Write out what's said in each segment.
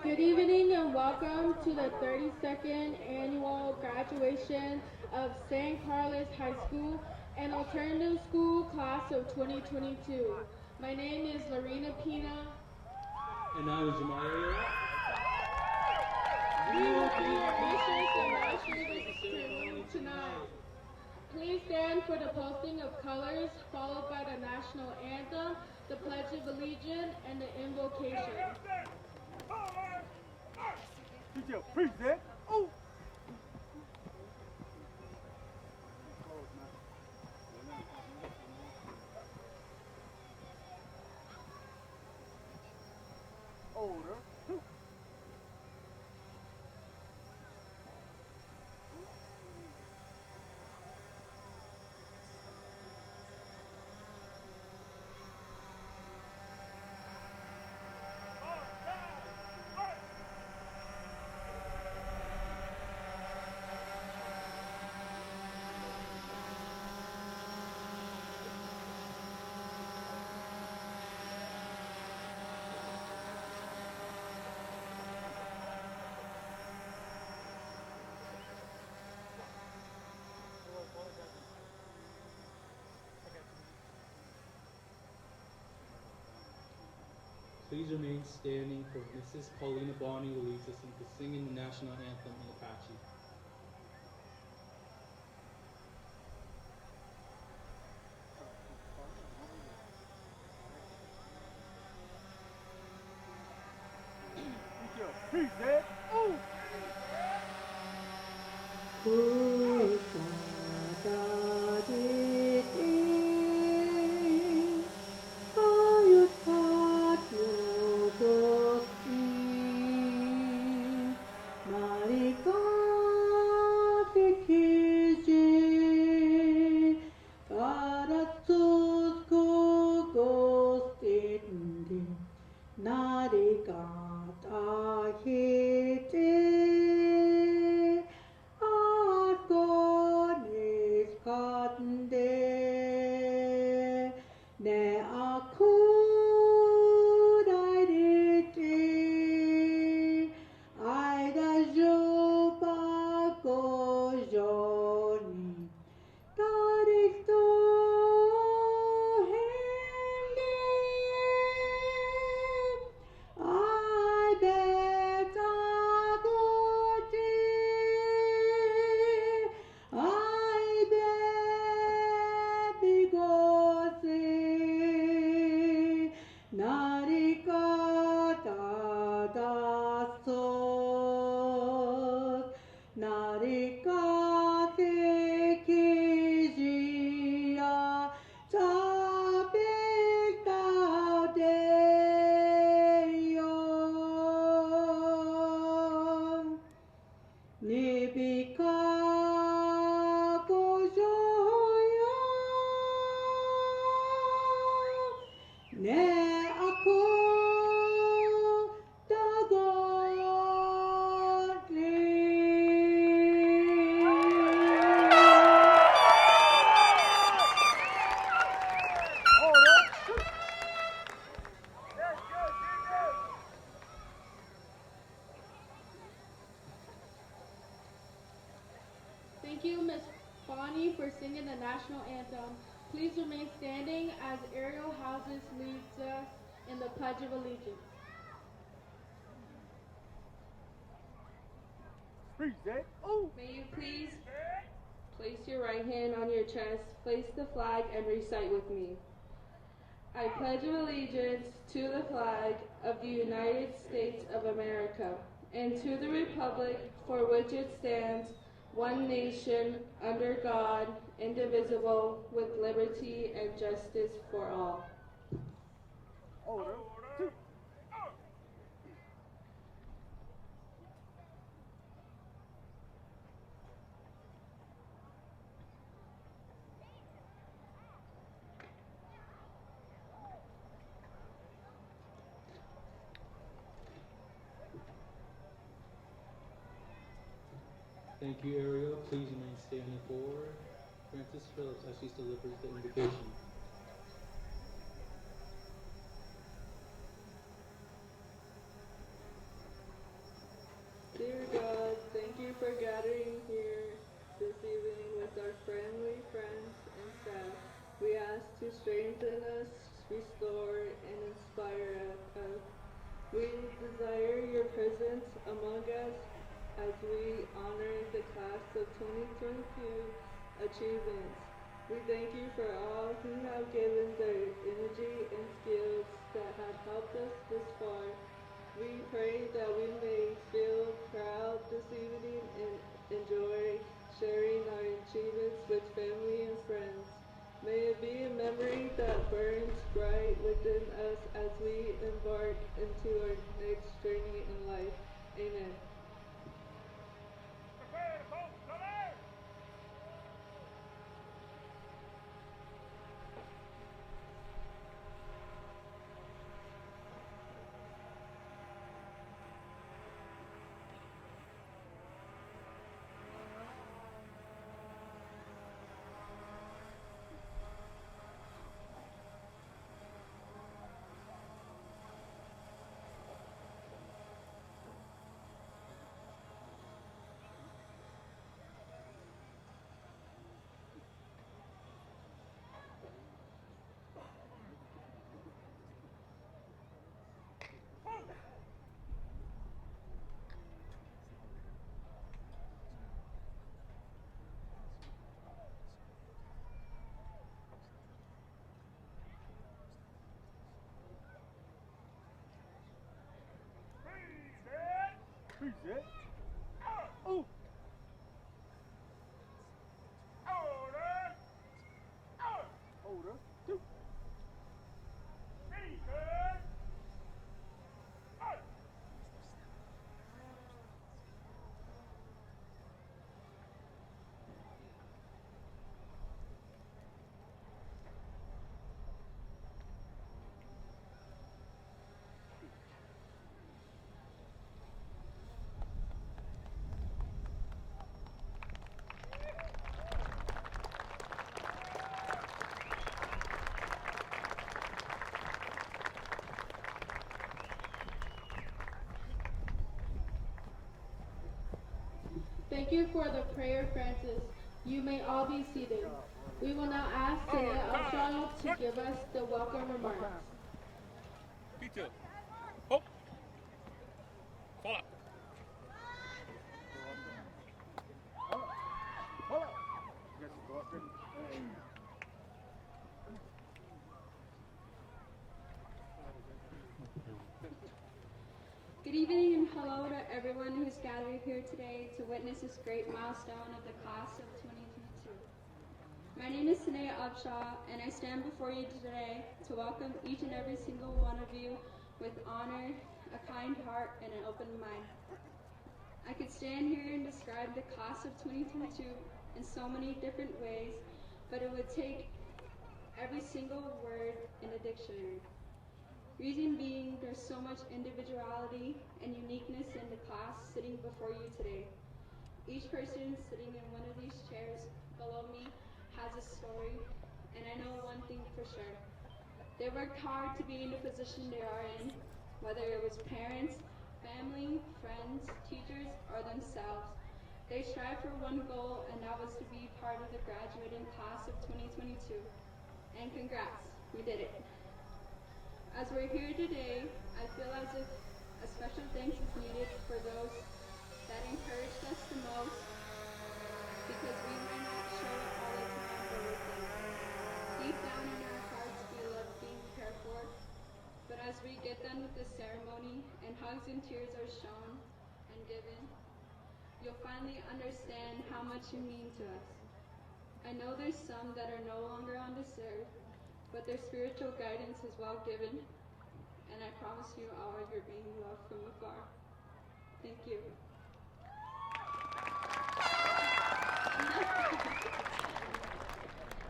Good evening and welcome to the 32nd annual graduation of St. Carlos High School and Alternative School class of 2022. My name is Lorena Pina. And I was Jamaria. We will be your mistress and master this ceremony tonight. Please stand for the posting of colors, followed by the national anthem, the Pledge of Allegiance, and the Invocation. Present. Oh. Older. Please remain standing for Mrs. Paulina Bonney will lead us into singing the national anthem in Apache. Present. Oh. Thank you, Ms. Bonnie, for singing the national anthem. Please remain standing as Ariel Houses leads us in the Pledge of Allegiance. Present. Oh. May you please place your right hand on your chest, place the flag, and recite with me. I pledge allegiance to the flag of the United States of America and to the republic for which it stands, one nation, under God, indivisible, with liberty and justice for all. Order. Thank you, Ariel. Please remain standing for Francis Phillips as she delivers the invocation. Dear God, thank you for gathering here this evening with our friendly friends and staff. We ask to strengthen us, restore, and inspire us. We desire your presence among us as we honor the class of 2022 achievements. We thank you for all who have given their energy and skills that have helped us this far. We pray that we may feel proud this evening and enjoy sharing our achievements with family and friends. May it be a memory that burns bright within us as we embark into our next journey in life. Amen. it. Oh. Order. Two. Thank you for the prayer, Francis. You may all be seated. We will now ask Tanya Upshaw to give us the welcome remarks. Peter. Hope. Follow. Hold up. Yes, go up there. Good evening and hello to everyone who's gathered here today to witness this great milestone of the class of 2022. My name is Tanea Upshaw, and I stand before you today to welcome each and every single one of you with honor, a kind heart, and an open mind. I could stand here and describe the class of 2022 in so many different ways, but it would take every single word in a dictionary. Reason being, there's so much individuality and uniqueness in the class sitting before you today. Each person sitting in one of these chairs below me has a story, and I know one thing for sure. They worked hard to be in the position they are in, whether it was parents, family, friends, teachers, or themselves. They strived for one goal, and that was to be part of the graduating class of 2022. And congrats, we did it. As we're here today, I feel as if a special thanks is needed for those that encouraged us the most, because we might not show it all the time, but within. Deep down in our hearts, we love being cared for, but as we get done with the ceremony and hugs and tears are shown and given, you'll finally understand how much you mean to us. I know there's some that are no longer on this earth, but their spiritual guidance is well given, and I promise you all you're being loved from afar. Thank you.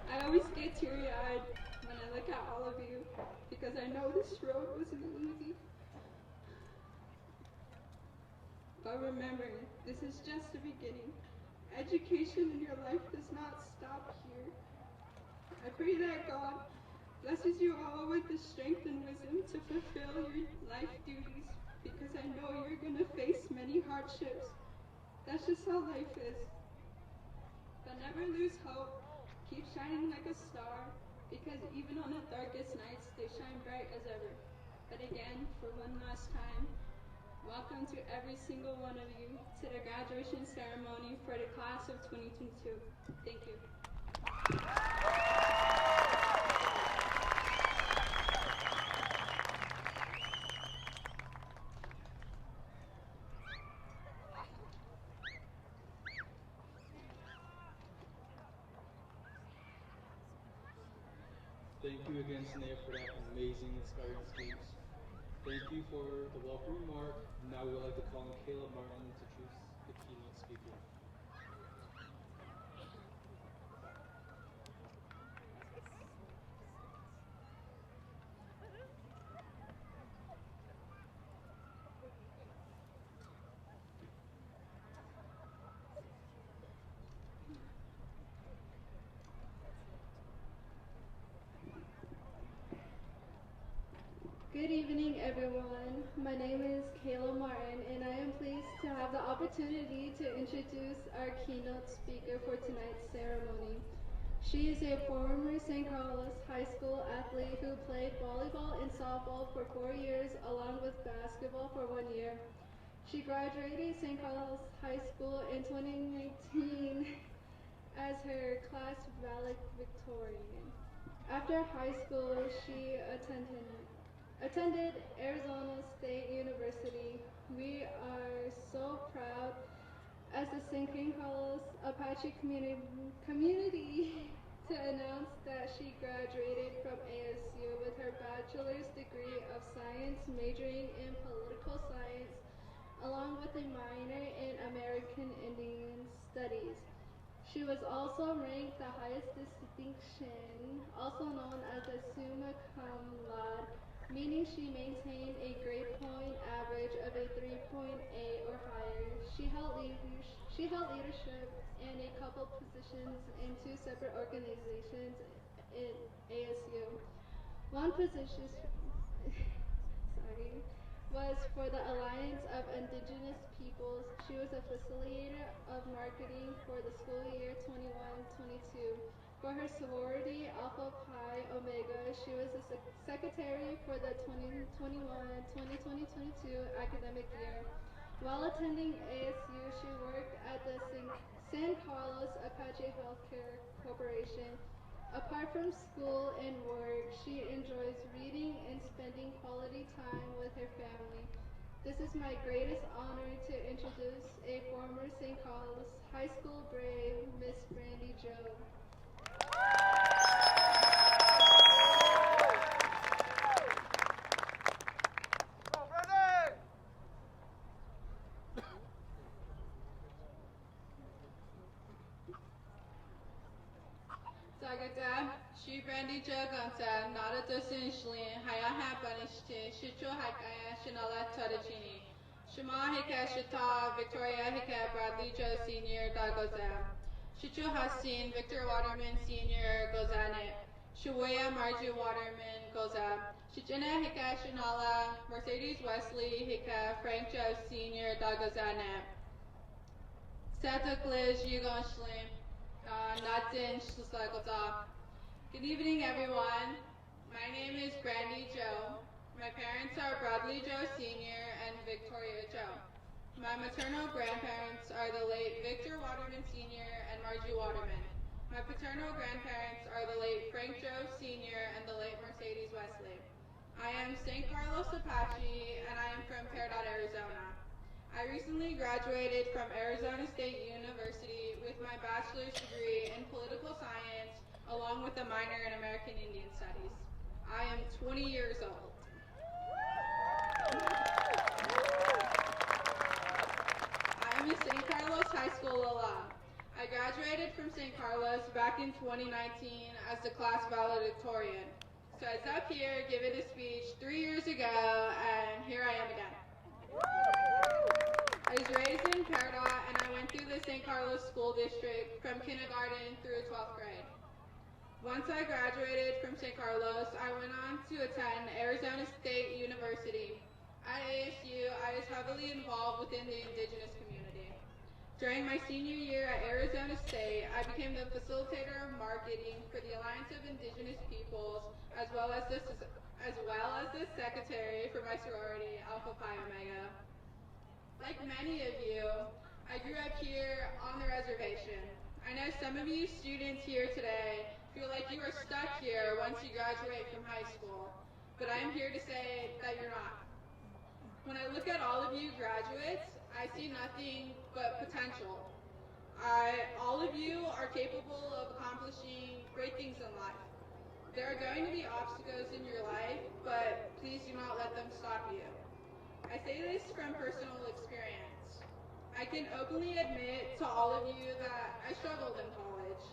I always get teary-eyed when I look at all of you, because I know this road wasn't easy. But remember, this is just the beginning. Education in your life does not stop here. I pray that God blesses you all with the strength and wisdom to fulfill your life duties, because I know you're going to face many hardships. That's just how life is. But never lose hope. Keep shining like a star, because even on the darkest nights, they shine bright as ever. But again, for one last time, welcome to every single one of you to the graduation ceremony for the class of 2022. Thank you. Thank you again, Snare, for that amazing, inspiring speech. Thank you for the welcome remark. Now we would like to call on Caleb Martin to choose the keynote speaker. Good evening, everyone. My name is Kayla Martin, and I am pleased to have the opportunity to introduce our keynote speaker for tonight's ceremony. She is a former St. Carlos High School athlete who played volleyball and softball for 4 years, along with basketball for 1 year. She graduated St. Carlos High School in 2019 as her class valedictorian. After high school, she attended Arizona State University. We are so proud as the San Carlos Apache community to announce that she graduated from ASU with her bachelor's degree of science majoring in political science along with a minor in American Indian Studies. She was also ranked the highest distinction, also known as a summa cum laude, meaning she maintained a grade point average of a 3.8 or higher. She held leadership in a couple positions in two separate organizations in ASU. One position sorry, was for the Alliance of Indigenous Peoples. She was a facilitator of marketing for the school year 21-22. For her sorority, Alpha Pi Omega, she was the secretary for the 2021-2022 academic year. While attending ASU, she worked at the San Carlos Apache Healthcare Corporation. Apart from school and work, she enjoys reading and spending quality time with her family. This is my greatest honor to introduce a former St. Carlos High School brave, Miss Brandy Joe. Sagata, she Brandy Joganta, Nada Dosinchli, Hayaha Banishti, Shicho Hakaya, Shinala Tadachini, Shema Hika Shita, Victoria Hika, Bradley Joe Sr., Dagozam, Shicho Hassin, Victor Waterman Sr., Gozanet, Shuwaya Marju Waterman, Gozam, Shichina Hika Shinala, Mercedes Wesley Hika, Frank Joe Sr., Dagozanet, Santa Claus Yugonshlim, Natin Shlusagota. Good evening, everyone. My name is Brandy Joe. My parents are Bradley Joe Sr. and Victoria Joe. My maternal grandparents are the late Victor Waterman Sr. and Margie Waterman. My paternal grandparents are the late Frank Joe Sr. and the late Mercedes Wesley. I am St. Carlos Apache, and I am from Peridot, Arizona. I recently graduated from Arizona State University with my bachelor's degree in political science along with a minor in American Indian Studies. I am 20 years old. I am a St. Carlos High School alum. I graduated from St. Carlos back in 2019 as the class valedictorian. So I was up here giving a speech 3 years ago, and here I am again. I was raised in Peridot, and I went through the St. Carlos School District from kindergarten through 12th grade. Once I graduated from St. Carlos, I went on to attend Arizona State University. At ASU, I was heavily involved within the indigenous community. During my senior year at Arizona State, I became the facilitator of marketing for the Alliance of Indigenous Peoples, as well as the secretary for my sorority, Alpha Pi Omega. Like many of you, I grew up here on the reservation. I know some of you students here today feel like you are stuck here once you graduate from high school, but I am here to say that you're not. When I look at all of you graduates, I see nothing but potential. All of you are capable of accomplishing great things in life. There are going to be obstacles in your life, but please do not let them stop you. I say this from personal experience. I can openly admit to all of you that I struggled in college.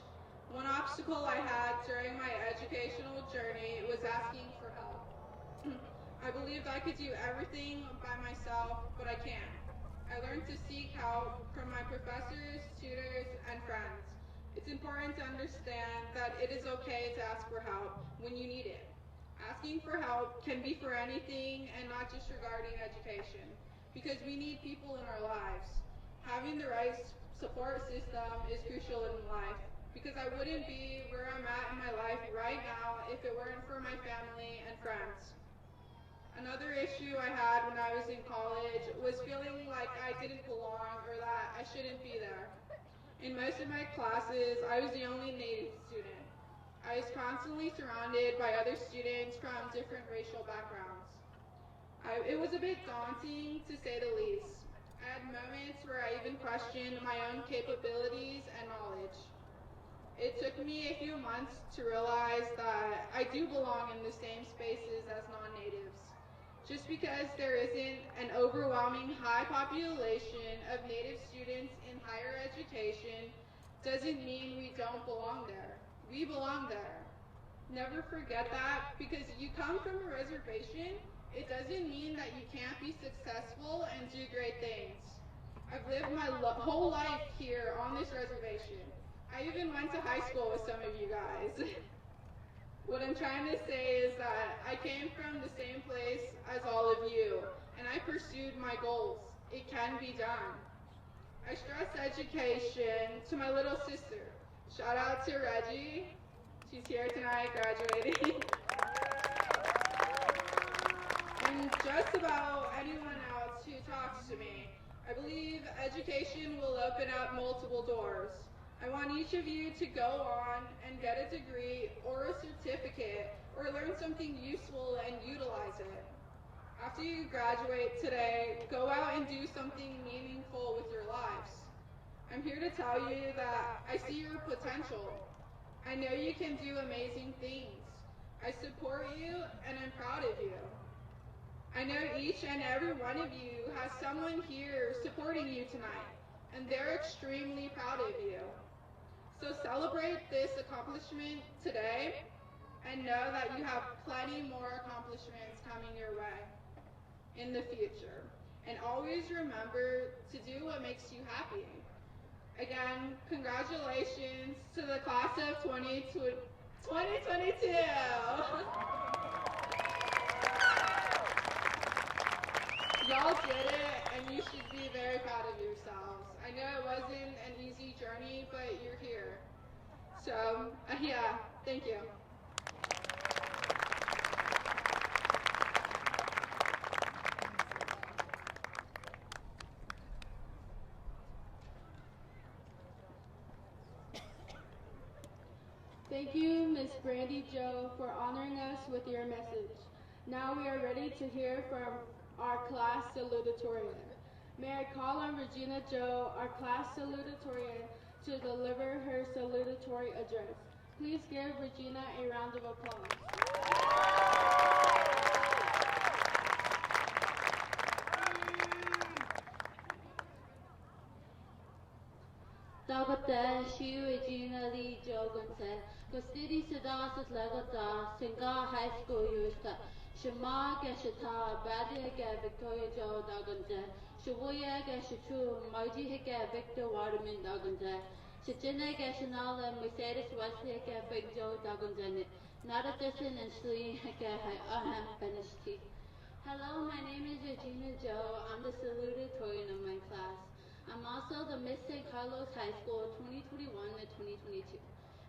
One obstacle I had during my educational journey was asking for help. I believed I could do everything by myself, but I can't. I learned to seek help from my professors, tutors, and friends. It's important to understand that it is okay to ask for help when you need it. Asking for help can be for anything and not just regarding education, because we need people in our lives. Having the right support system is crucial in life, because I wouldn't be where I'm at in my life right now if it weren't for my family and friends. Another issue I had when I was in college was feeling like I didn't belong or that I shouldn't be there. In most of my classes, I was the only Native student. I was constantly surrounded by other students from different racial backgrounds. It was a bit daunting, to say the least. I had moments where I even questioned my own capabilities and knowledge. It took me a few months to realize that I do belong in the same spaces as non-natives. Just because there isn't an overwhelming high population of native students in higher education doesn't mean we don't belong there. We belong there. Never forget that, because you come from a reservation, it doesn't mean that you can't be successful and do great things. I've lived my whole life here on this reservation. I even went to high school with some of you guys. What I'm trying to say is that I came from the same place as all of you, and I pursued my goals. It can be done. I stress education to my little sister. Shout out to Reggie. She's here tonight, graduating. And just about anyone else who talks to me. I believe education will open up multiple doors. I want each of you to go on and get a degree or a certificate or learn something useful and utilize it. After you graduate today, go out and do something meaningful with your lives. I'm here to tell you that I see your potential. I know you can do amazing things. I support you and I'm proud of you. I know each and every one of you has someone here supporting you tonight, and they're extremely proud of you. So celebrate this accomplishment today and know that you have plenty more accomplishments coming your way in the future. And always remember to do what makes you happy. Again, congratulations to the class of 2022. Y'all did it, and you should be very proud of yourselves. I know it wasn't an easy journey, but you're here. So, yeah, thank you. Thank you, Ms. Brandy Jo, for honoring us with your message. Now we are ready to hear from our class salutatorian. May I call on Regina Jo, our class salutatorian, to deliver her salutatory address. Please give Regina a round of applause. Dagata Shi Regina Lee Jogunse, Custody Sadasas Lagata, Singa High School Yusta, Shema Gashata, Badia Victoria Jo Dagunse, Shawoya Gashachu, Marji Hika Victor Waterman Dagunse, Shachina Gashanala, Mercedes Wesley Hika Big Jo Dagunse, Nadatasin and Slee Hika Aham Benishti. Hello, my name is Regina Jo. I'm the salutatorian of my class. I'm also the Miss St. Carlos High School 2021 to 2022.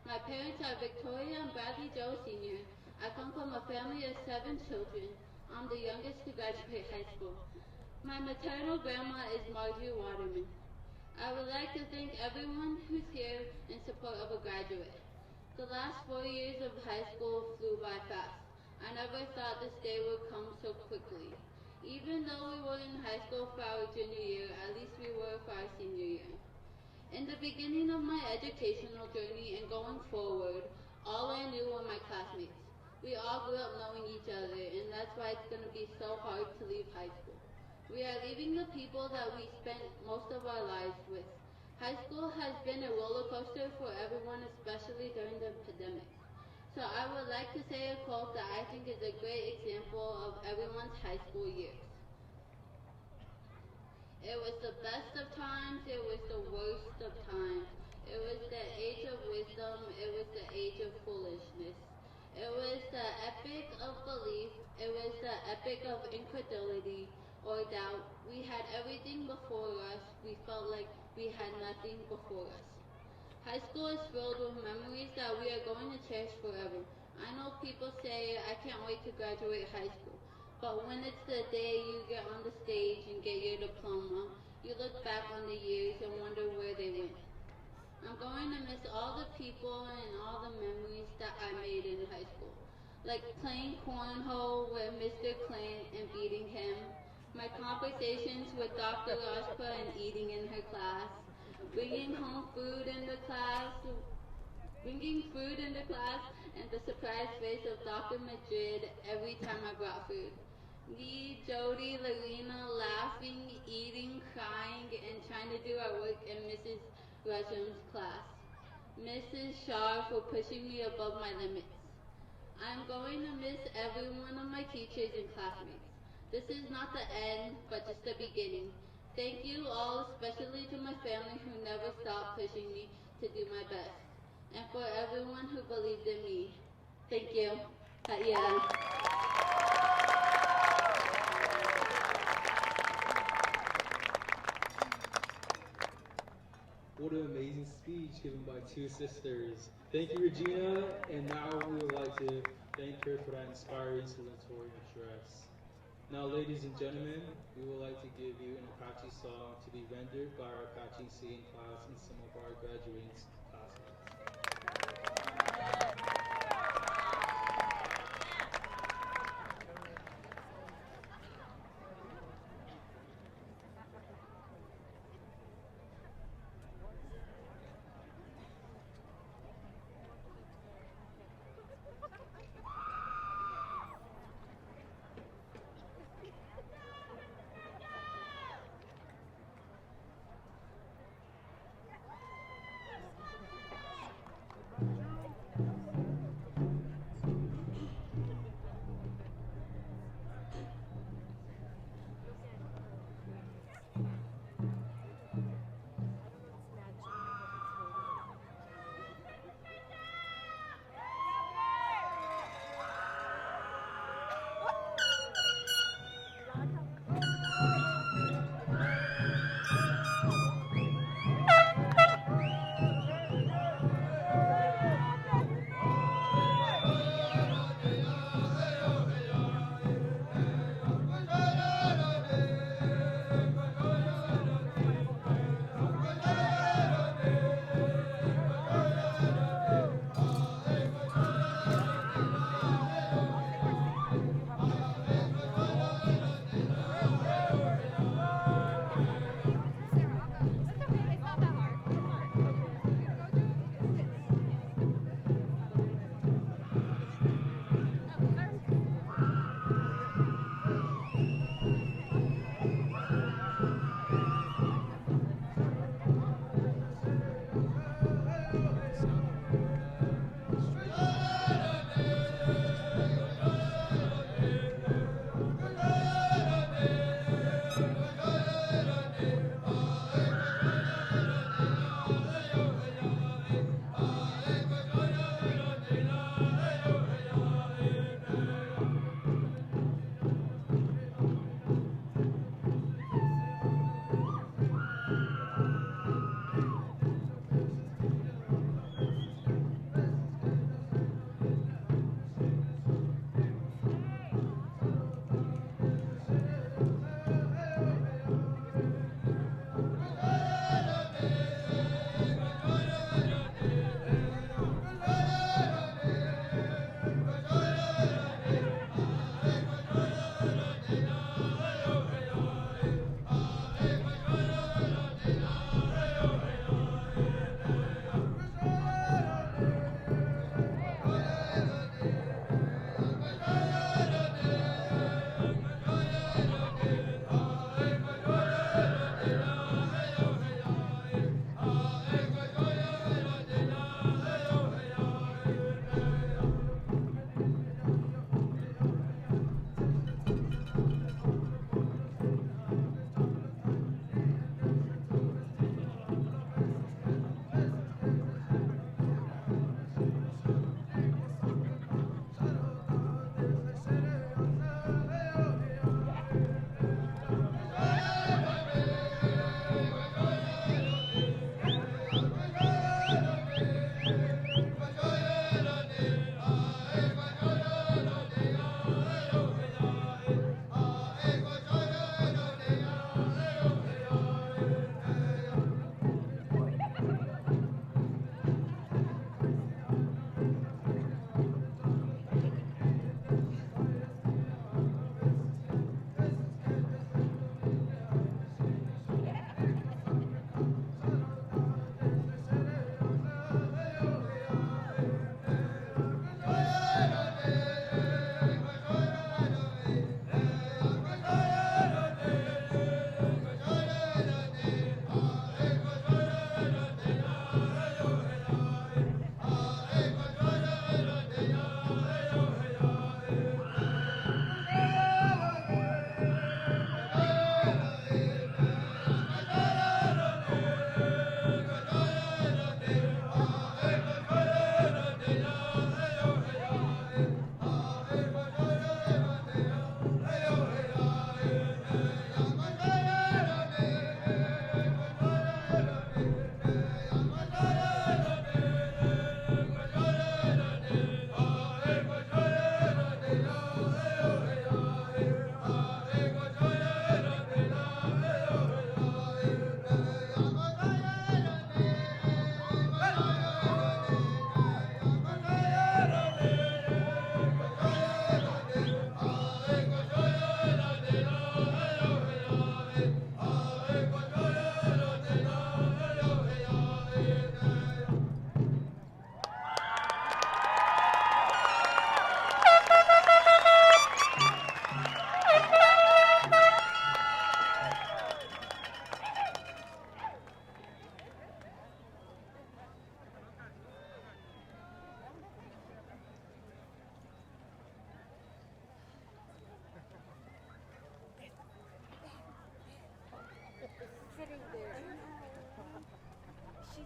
My parents are Victoria and Bradley Joe Sr. I come from a family of 7 children. I'm the youngest to graduate high school. My maternal grandma is Marjorie Waterman. I would like to thank everyone who's here in support of a graduate. The last 4 years of high school flew by fast. I never thought this day would come so quickly. Even though we were in high school for our junior year, at least we were for our senior year. In the beginning of my educational journey and going forward, all I knew were my classmates. We all grew up knowing each other, and that's why it's going to be so hard to leave high school. We are leaving the people that we spent most of our lives with. High school has been a roller coaster for everyone, especially during the pandemic. So I would like to say a quote that I think is a great example of everyone's high school years. It was the best of times, it was the worst of times. It was the age of wisdom, it was the age of foolishness. It was the epic of belief, it was the epic of incredulity or doubt. We had everything before us, we felt like we had nothing before us. High school is filled with memories that we are going to cherish forever. I know people say, I can't wait to graduate high school. But when it's the day you get on the stage and get your diploma, you look back on the years and wonder where they went. I'm going to miss all the people and all the memories that I made in high school. Like playing cornhole with Mr. Clint and beating him my conversations with Dr. Rajpa and eating in her class, bringing home food in the class, bringing food in the class, and the surprised face of Dr. Madrid every time I brought food. Me, Jody, Lorena laughing, eating, crying, and trying to do our work in Mrs. Rusham's class. Mrs. Shaw for pushing me above my limits. I'm going to miss every one of my teachers and classmates. This is not the end, but just the beginning. Thank you all, especially to my family who never stopped pushing me to do my best. And for everyone who believed in me. Thank you. What an amazing speech given by two sisters. Thank you, Regina. And now we would like to thank her for that inspiring salutatory address. Now, ladies and gentlemen, we would like to give you an Apache song to be rendered by our Apache singing class and some of our graduating classmates.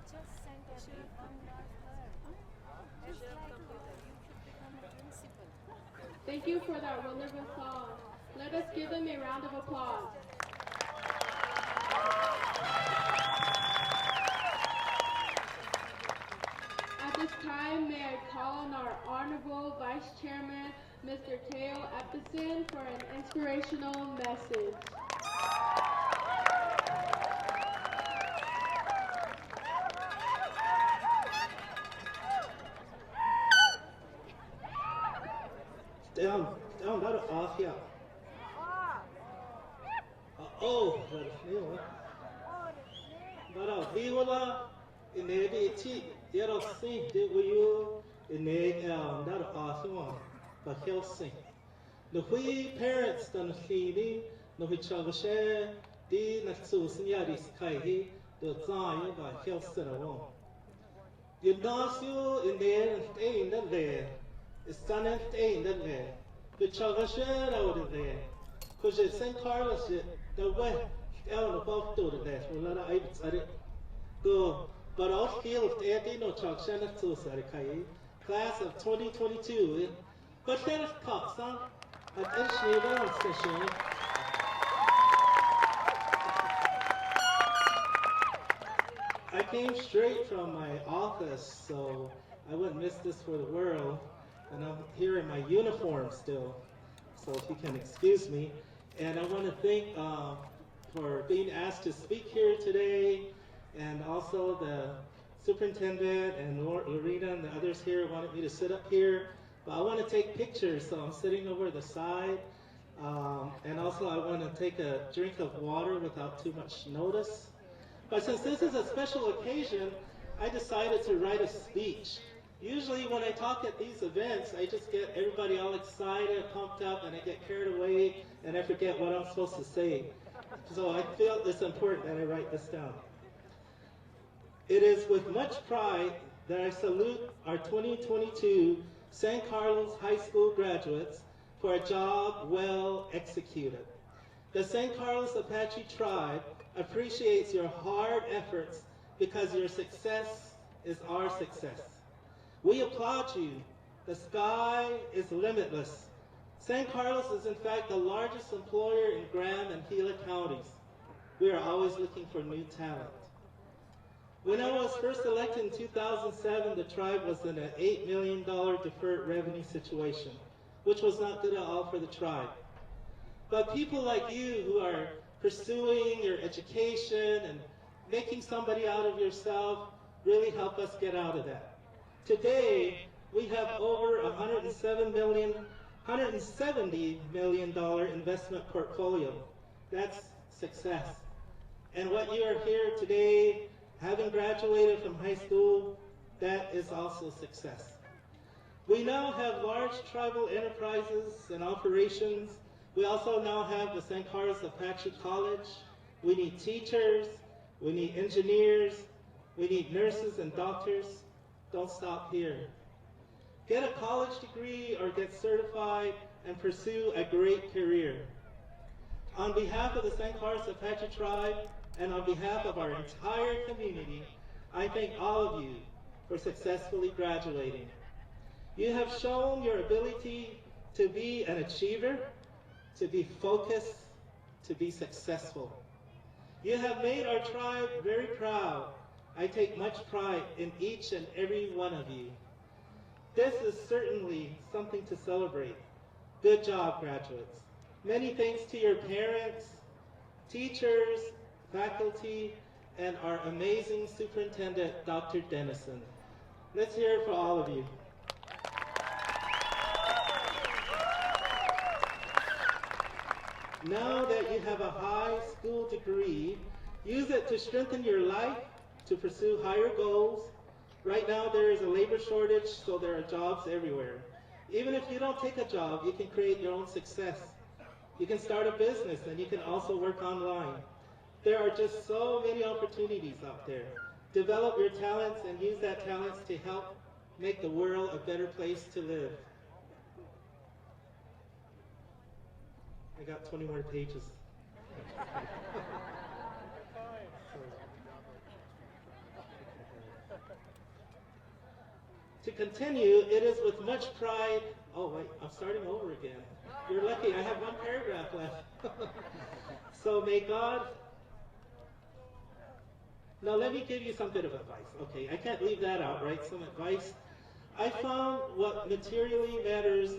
just sent everyone not her. Just like her, you should become a principal. Thank you for that wonderful song. Let us give them a round of applause. At this time, may I call on our Honorable Vice Chairman, Mr. Teo Epison, for an inspirational message. Down, that off, yeah. Oh, but Viola in the tea, yet I'll sing, did you in the that off one, but he'll sing. The we parents done feeling, no we chagashe, the Natsusan Yadis Kai, the Zion by Helson alone. You know, you in there and stay in there. It's done and stay in there. The chagashe out of there. Because it's St. Carlos, the way, out above to the left, we'll let I at it. Go, but all field, Eddie no chagashe to Sarikai, class of 2022. But then it's caught, son. At Ishmael session. I came straight from my office, so I wouldn't miss this for the world. And I'm here in my uniform still, so if you can excuse me. And I want to thank for being asked to speak here today, and also the superintendent and Lorena and the others here wanted me to sit up here. But I want to take pictures, so I'm sitting over the side. And also I want to take a drink of water without too much notice. But since this is a special occasion, I decided to write a speech. Usually when I talk at these events, I just get everybody all excited, pumped up, and I get carried away, and I forget what I'm supposed to say. So I feel it's important that I write this down. It is with much pride that I salute our 2022 San Carlos High School graduates for a job well executed. The San Carlos Apache tribe appreciates your hard efforts because your success is our success. We applaud you. The sky is limitless. San Carlos is in fact the largest employer in Graham and Gila counties. We are always looking for new talent. When I was first elected in 2007, the tribe was in an $8 million deferred revenue situation, which was not good at all for the tribe. But people like you who are pursuing your education and making somebody out of yourself really help us get out of that. Today, we have over $170 million investment portfolio. That's success. And what you are here today, having graduated from high school, that is also success. We now have large tribal enterprises and operations. We also now have the San Carlos Apache College. We need teachers, we need engineers, we need nurses and doctors. Don't stop here. Get a college degree or get certified and pursue a great career. On behalf of the San Carlos Apache tribe and on behalf of our entire community, I thank all of you for successfully graduating. You have shown your ability to be an achiever, to be focused, to be successful. You have made our tribe very proud. I take much pride in each and every one of you. This is certainly something to celebrate. Good job, graduates. Many thanks to your parents, teachers, faculty, and our amazing superintendent, Dr. Dennison. Let's hear it for all of you. Now that you have a high school degree, use it to strengthen your life, to pursue higher goals. Right now there is a labor shortage, so there are jobs everywhere. Even if you don't take a job, you can create your own success. You can start a business and you can also work online. There are just so many opportunities out there. Develop your talents and use that talents to help make the world a better place to live. I got 20 more pages. To continue, it is with much pride. Oh, wait, I'm starting over again. You're lucky, I have one paragraph left. So may God. Now, let me give you some bit of advice. Okay, I can't leave that out, right? Some advice. I found what materially matters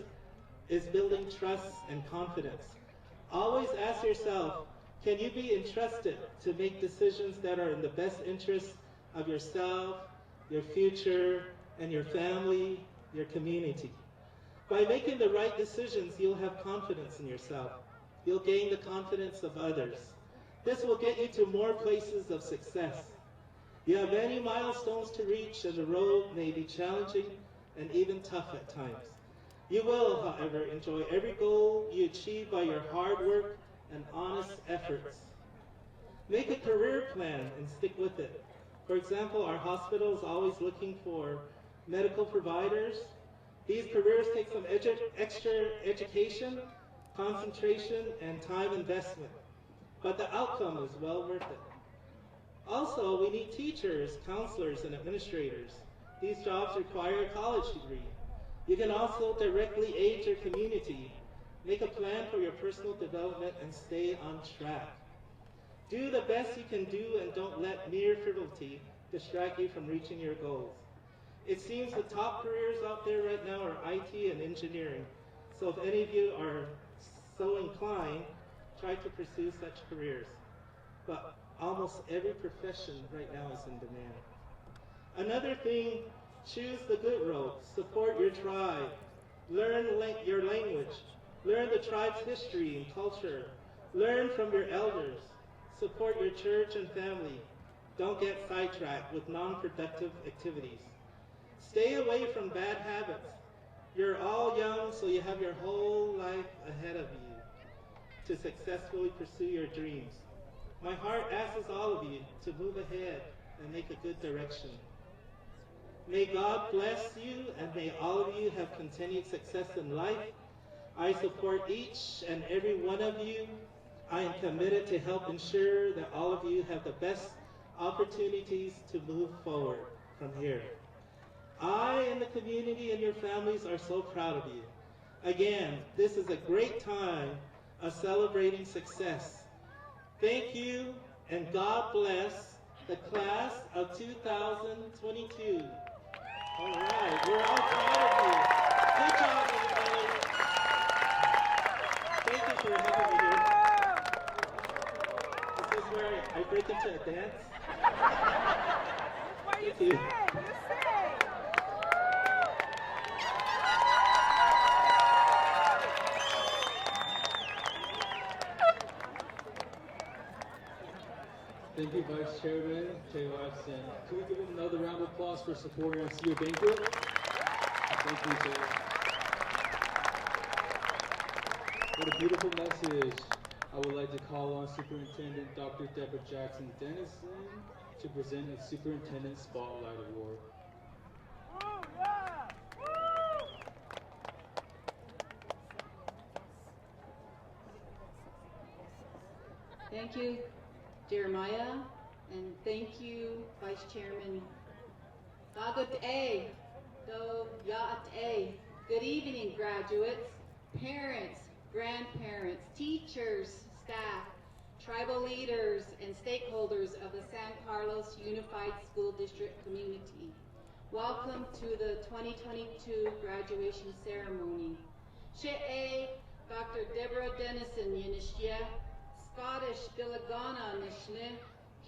is building trust and confidence. Always ask yourself, can you be entrusted to make decisions that are in the best interest of yourself, your future, and your family, your community? By making the right decisions, you'll have confidence in yourself. You'll gain the confidence of others. This will get you to more places of success. You have many milestones to reach, and the road may be challenging and even tough at times. You will, however, enjoy every goal you achieve by your hard work and honest efforts. Make a career plan and stick with it. For example, our hospital is always looking for medical providers. These careers take some extra education, concentration, and time investment, but the outcome is well worth it. Also, we need teachers, counselors, and administrators. These jobs require a college degree. You can also directly aid your community. Make a plan for your personal development and stay on track. Do the best you can do and don't let mere frivolity distract you from reaching your goals. It seems the top careers out there right now are IT and engineering. So if any of you are so inclined, try to pursue such careers. But almost every profession right now is in demand. Another thing, choose the good road. Support your tribe. Learn your language. Learn the tribe's history and culture. Learn from your elders. Support your church and family. Don't get sidetracked with non-productive activities. Stay away from bad habits. You're all young, so you have your whole life ahead of you to successfully pursue your dreams. My heart asks all of you to move ahead and make a good direction. May God bless you, and may all of you have continued success in life. I support each and every one of you. I am committed to help ensure that all of you have the best opportunities to move forward from here. I and the community and your families are so proud of you. Again, this is a great time of celebrating success. Thank you, and God bless the class of 2022. All right, we're all proud of you. Good job, everybody. Thank you for having me here. Is this where I break into a dance? Thank you. Thank you, Vice Chairman Jay Watson. Can we give him another round of applause for supporting our CEO banquet? Thank you, Jay. What a beautiful message. I would like to call on Superintendent Dr. Deborah Jackson Dennison to present a Superintendent Spotlight Award. Thank you, Jeremiah, and thank you, Vice Chairman. Good evening, graduates, parents, grandparents, teachers, staff, tribal leaders, and stakeholders of the San Carlos Unified School District community. Welcome to the 2022 graduation ceremony. She'e Dr. Deborah Dennison Yinishya, Scottish Bilagana Nishne,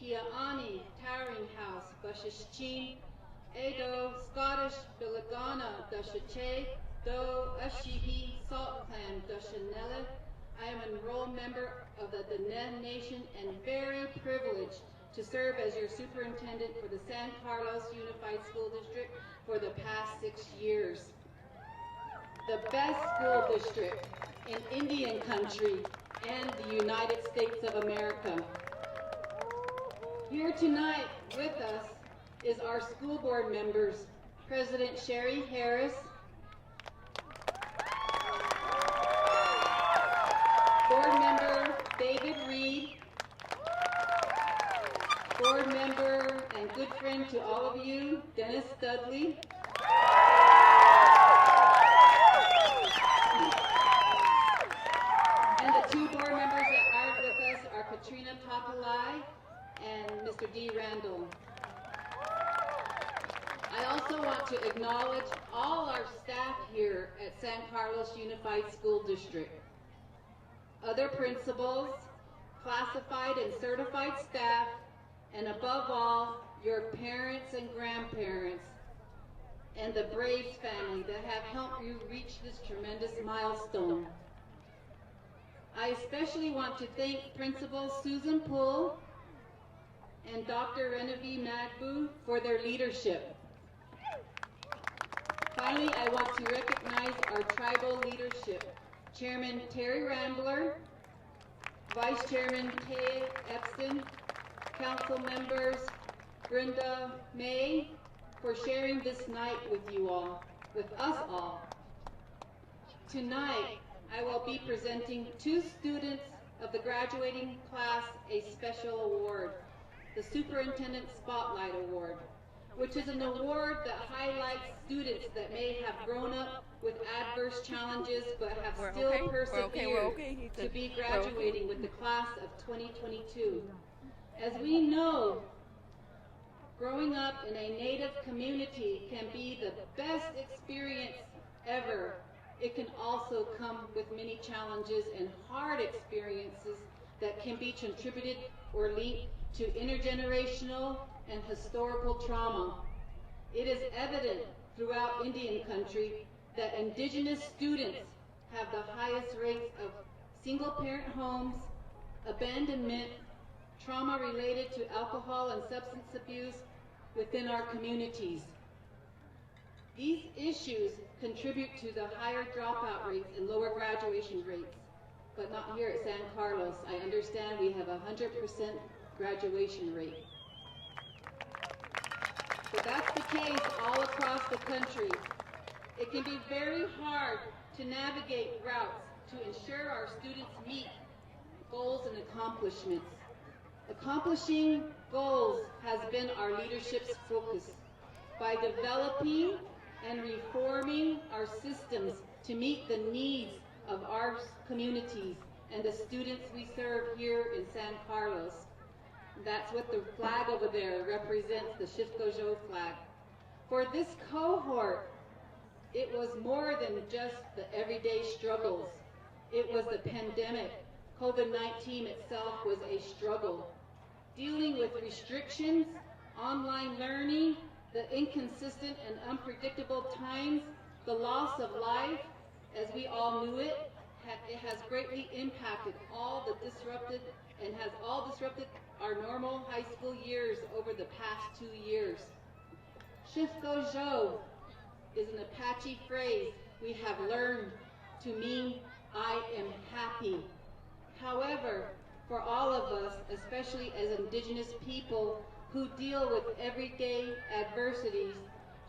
Kiaani Towering House Bashishchin, Edo Scottish Bilagana Dashache, Do Ashihi Salt Clan Dashanella. I am an enrolled member of the Diné Nation and very privileged to serve as your superintendent for the San Carlos Unified School District for the past 6 years. The best school district in Indian country and the United States of America. Here tonight with us is our school board members, President Sherry Harris, board member David Reed, board member and good friend to all of you, Dennis Dudley, two board members that aren't with us are Katrina Takalai and Mr. D. Randall. I also want to acknowledge all our staff here at San Carlos Unified School District. Other principals, classified and certified staff, and above all, your parents and grandparents, and the Braves family that have helped you reach this tremendous milestone. I especially want to thank Principal Susan Poole and Dr. Renevieve Magbu for their leadership. Finally, I want to recognize our tribal leadership, Chairman Terry Rambler, Vice Chairman Tay Epson, Council members Brenda May, for sharing this night with you all, with us all. Tonight, I will be presenting two students of the graduating class a special award, the Superintendent Spotlight Award, which is an award that highlights students that may have grown up with adverse challenges but have still persevered to be graduating with the class of 2022. As we know, growing up in a Native community can be the best experience ever. It can also come with many challenges and hard experiences that can be contributed or linked to intergenerational and historical trauma. It is evident throughout Indian country that indigenous students have the highest rates of single-parent homes, abandonment, trauma related to alcohol and substance abuse within our communities. These issues contribute to the higher dropout rates and lower graduation rates, but not here at San Carlos. I understand we have a 100% graduation rate. But that's the case all across the country. It can be very hard to navigate routes to ensure our students meet goals and accomplishments. Accomplishing goals has been our leadership's focus. By developing and reforming our systems to meet the needs of our communities and the students we serve here in San Carlos. That's what the flag over there represents, the Shifkojo flag. For this cohort, it was more than just the everyday struggles. It was the pandemic. COVID-19 itself was a struggle. Dealing with restrictions, online learning, the inconsistent and unpredictable times, the loss of life, as we all knew it, it has greatly impacted all the disrupted and has all disrupted our normal high school years over the past 2 years. Shifkojo is an Apache phrase we have learned to mean I am happy. However, for all of us, especially as indigenous people who deal with everyday adversities,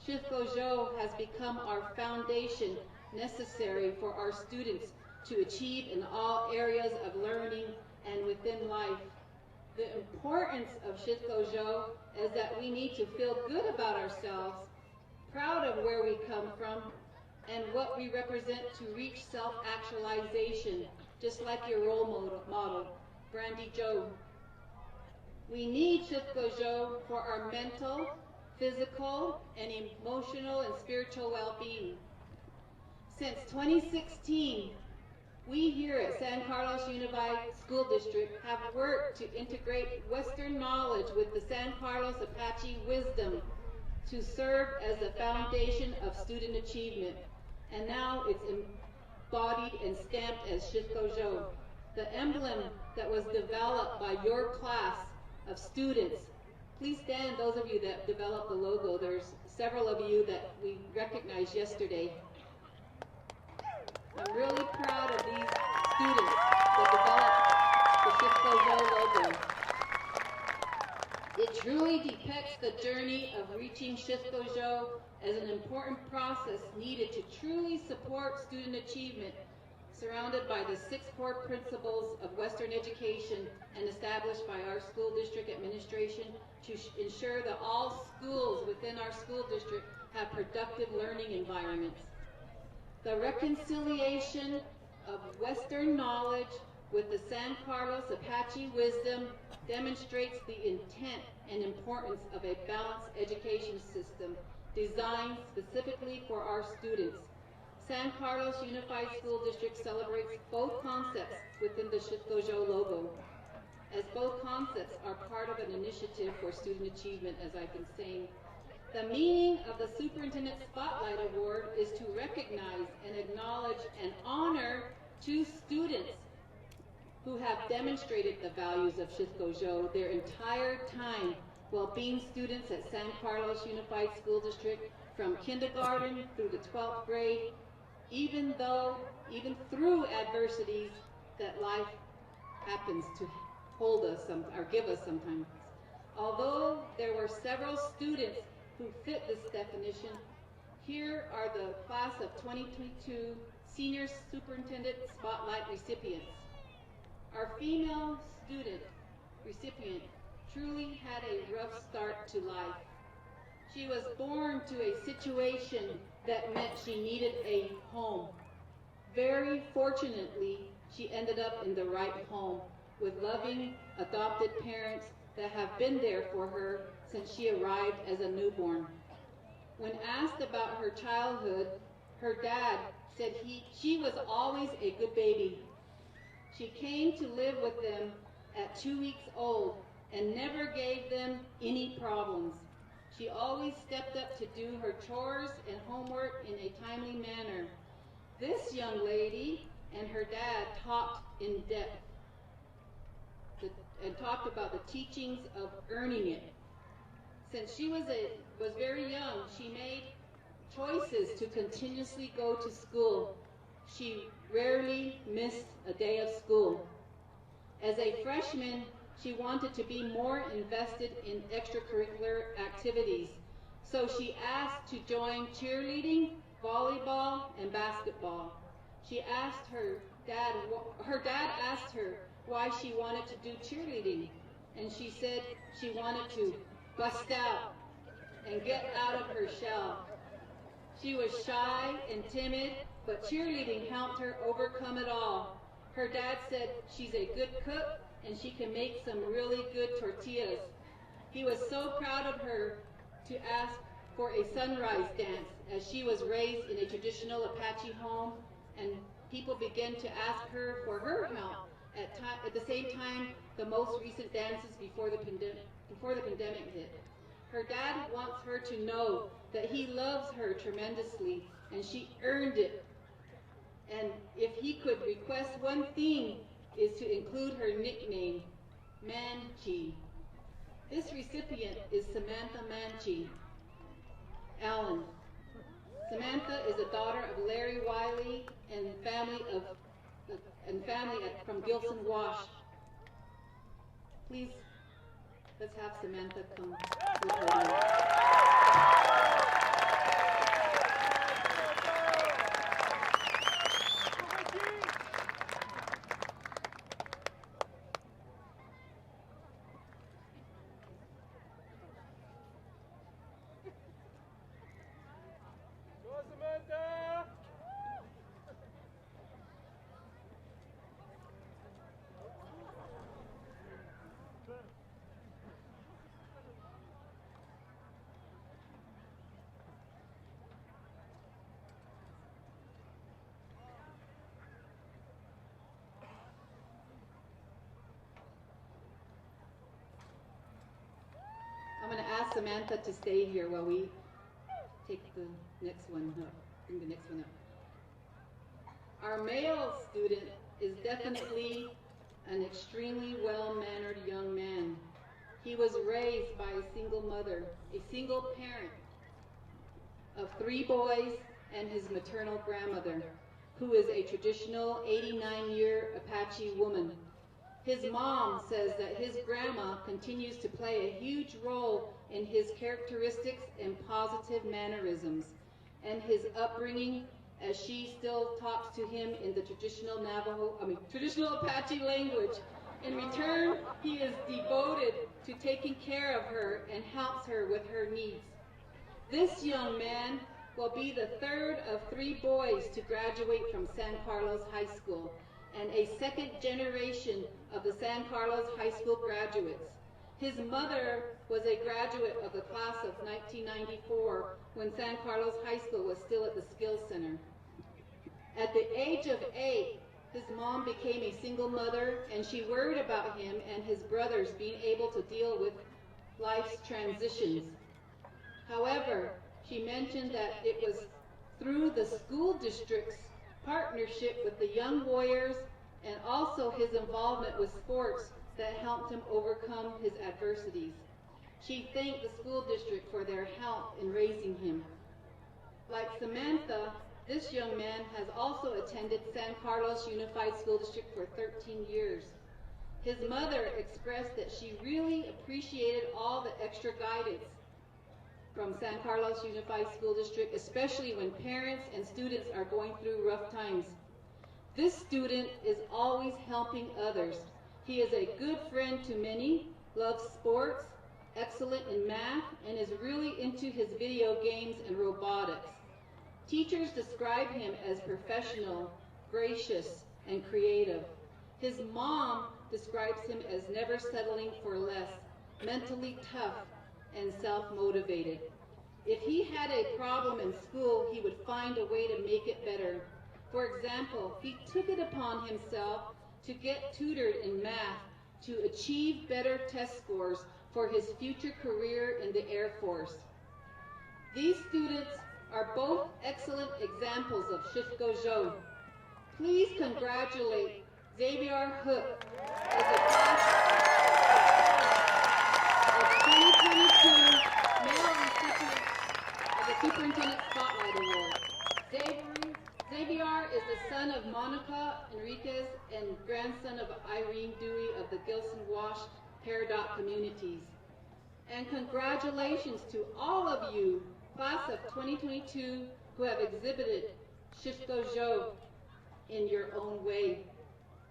Shifkojo has become our foundation necessary for our students to achieve in all areas of learning and within life. The importance of Shifkojo is that we need to feel good about ourselves, proud of where we come from, and what we represent to reach self-actualization, just like your role model, Brandy Joe. We need Shifkojo for our mental, physical, and emotional and spiritual well-being. Since 2016, we here at San Carlos Unified School District have worked to integrate Western knowledge with the San Carlos Apache wisdom to serve as the foundation of student achievement. And now it's embodied and stamped as Shifkojo, the emblem that was developed by your class of students. Please stand, those of you that developed the logo. There's several of you that we recognized yesterday. I'm really proud of these students that developed the Shifkojo logo. It truly depicts the journey of reaching Shifkojo as an important process needed to truly support student achievement, surrounded by the 6 core principles of Western education and established by our school district administration to ensure that all schools within our school district have productive learning environments. The reconciliation of Western knowledge with with the San Carlos Apache wisdom demonstrates the intent and importance of a balanced education system designed specifically for our students. San Carlos Unified School District celebrates both concepts within the Shikojo logo, as both concepts are part of an initiative for student achievement, as I've been saying. The meaning of the Superintendent Spotlight Award is to recognize and acknowledge and honor two students who have demonstrated the values of Shikojo their entire time while being students at San Carlos Unified School District from kindergarten through the 12th grade, even through adversities that life happens to hold us or give us sometimes. Although there were several students who fit this definition, here are the class of 2022 Senior Superintendent Spotlight recipients. Our female student recipient truly had a rough start to life. She was born to a situation that meant she needed a home. Very fortunately, she ended up in the right home with loving adopted parents that have been there for her since she arrived as a newborn. When asked about her childhood, her dad said she was always a good baby. She came to live with them at 2 weeks old and never gave them any problems. She always stepped up to do her chores and homework in a timely manner. This young lady and her dad talked in depth and talked about the teachings of earning it. Since she was very young, she made choices to continuously go to school. She rarely missed a day of school. As a freshman, she wanted to be more invested in extracurricular activities, so she asked to join cheerleading, volleyball, and basketball. Her dad asked her why she wanted to do cheerleading, and she said she wanted to bust out and get out of her shell. She was shy and timid, but cheerleading helped her overcome it all. Her dad said she's a good cook and she can make some really good tortillas. He was so proud of her to ask for a sunrise dance, as she was raised in a traditional Apache home, and people began to ask her for her help at the same time the most recent dances before the pandemic hit. Her dad wants her to know that he loves her tremendously and she earned it. And if he could request one thing, is to include her nickname, Manchi. This recipient is Samantha Manchi Allen. Samantha is a daughter of Larry Wiley and family from Gilson Wash. Please, let's have Samantha come with her. I'm going to ask Samantha to stay here while we take the next one up, bring the next one up. Our male student is definitely an extremely well-mannered young man. He was raised by a single mother, a single parent of 3 boys and his maternal grandmother, who is a traditional 89-year Apache woman. His mom says that his grandma continues to play a huge role in his characteristics and positive mannerisms and his upbringing, as she still talks to him in the traditional Apache language. In return, he is devoted to taking care of her and helps her with her needs. This young man will be the 3rd of 3 boys to graduate from San Carlos High School. and a second generation of the San Carlos High School graduates. His mother was a graduate of the class of 1994 when San Carlos High School was still at the Skills Center. At the age of 8, his mom became a single mother, and she worried about him and his brothers being able to deal with life's transitions. However, she mentioned that it was through the school district's partnership with the Young Warriors and also his involvement with sports that helped him overcome his adversities. She thanked the school district for their help in raising him. Like Samantha, this young man has also attended San Carlos Unified School District for 13 years. His mother expressed that she really appreciated all the extra guidance from San Carlos Unified School District, especially when parents and students are going through rough times. This student is always helping others. He is a good friend to many, loves sports, excellent in math, and is really into his video games and robotics. Teachers describe him as professional, gracious, and creative. His mom describes him as never settling for less, mentally tough, and self-motivated. If he had a problem in school, he would find a way to make it better. For example, he took it upon himself to get tutored in math to achieve better test scores for his future career in the Air Force. These students are both excellent examples of Shifgojo. Please congratulate Xavier Hook as a class of 2022 male recipient of the Superintendent Spotlight Award. Xavier is the son of Monica Enriquez and grandson of Irene Dewey of the Gilson Wash Peridot communities. And congratulations to all of you, class of 2022, who have exhibited Shifgojo in your own way.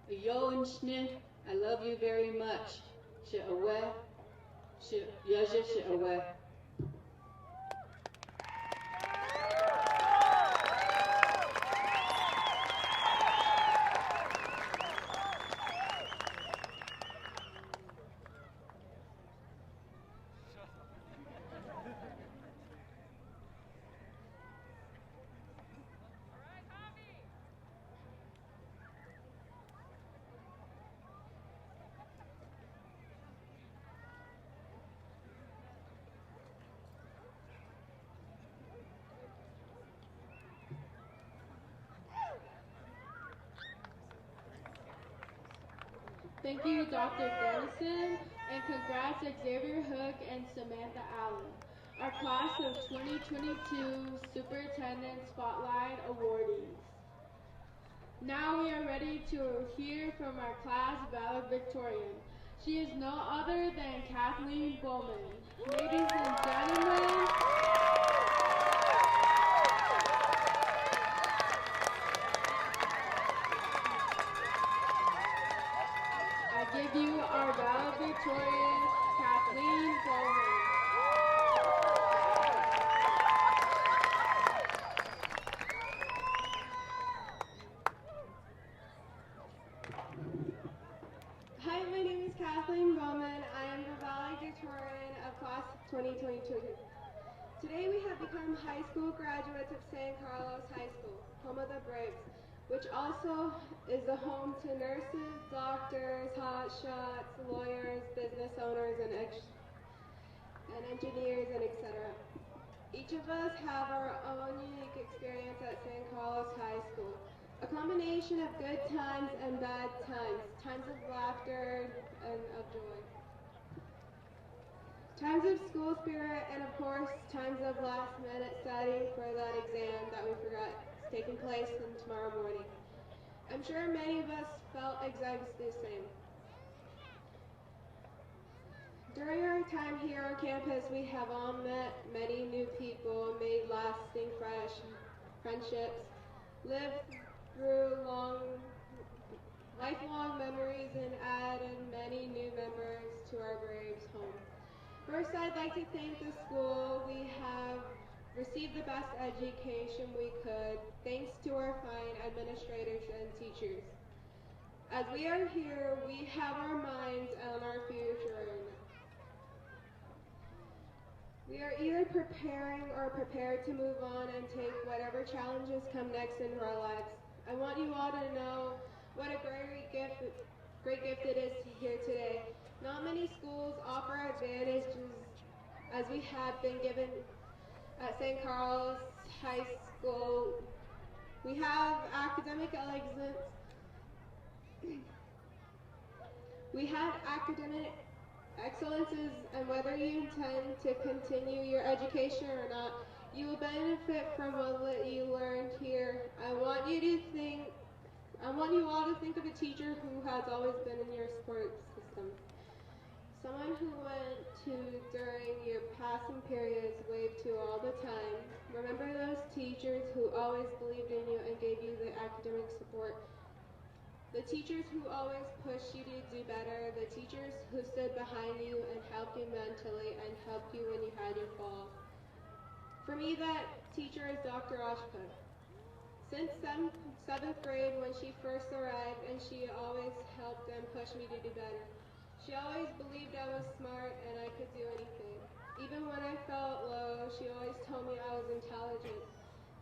Yo and Shne, I love you very much. She'aweh, Yaja She'aweh. Thank you, Dr. Dennison, and congrats Xavier Hook and Samantha Allen, our class of 2022 Superintendent Spotlight awardees. Now we are ready to hear from our class valedictorian. She is no other than Kathleen Bowman. Ladies and gentlemen, I give you our valedictorian, Kathleen Bowman. Hi, my name is Kathleen Bowman. I am the valedictorian of class of 2022. Today we have become high school graduates of San Carlos High School, home of the Braves, which also is the home to nurses, doctors, hotshots, lawyers, business owners, and engineers, and etc. Each of us have our own unique experience at San Carlos High School. A combination of good times and bad times, times of laughter and of joy. Times of school spirit, and of course, times of last minute studying for that exam that we forgot is taking place tomorrow morning. I'm sure many of us felt exactly the same. During our time here on campus, we have all met many new people, made lasting friendships, lived through lifelong memories, and added many new members to our Braves home. First, I'd like to thank the school. We have received the best education we could, thanks to our fine administrators and teachers. As we are here, we have our minds on our future right now. We are either preparing or prepared to move on and take whatever challenges come next in our lives. I want you all to know what a great gift it is here today. Not many schools offer advantages as we have been given at St. Carl's High School. We have academic excellence. We have academic excellences, and whether you intend to continue your education or not, you will benefit from what you learned here. I want you all to think of a teacher who has always been in your support system. Someone who went to during your passing periods, waved to all the time. Remember those teachers who always believed in you and gave you the academic support. The teachers who always pushed you to do better. The teachers who stood behind you and helped you mentally and helped you when you had your fall. For me, that teacher is Dr. Ashka. Since 7th grade, when she first arrived, and she always helped and pushed me to do better. She always believed I was smart and I could do anything. Even when I felt low, she always told me I was intelligent.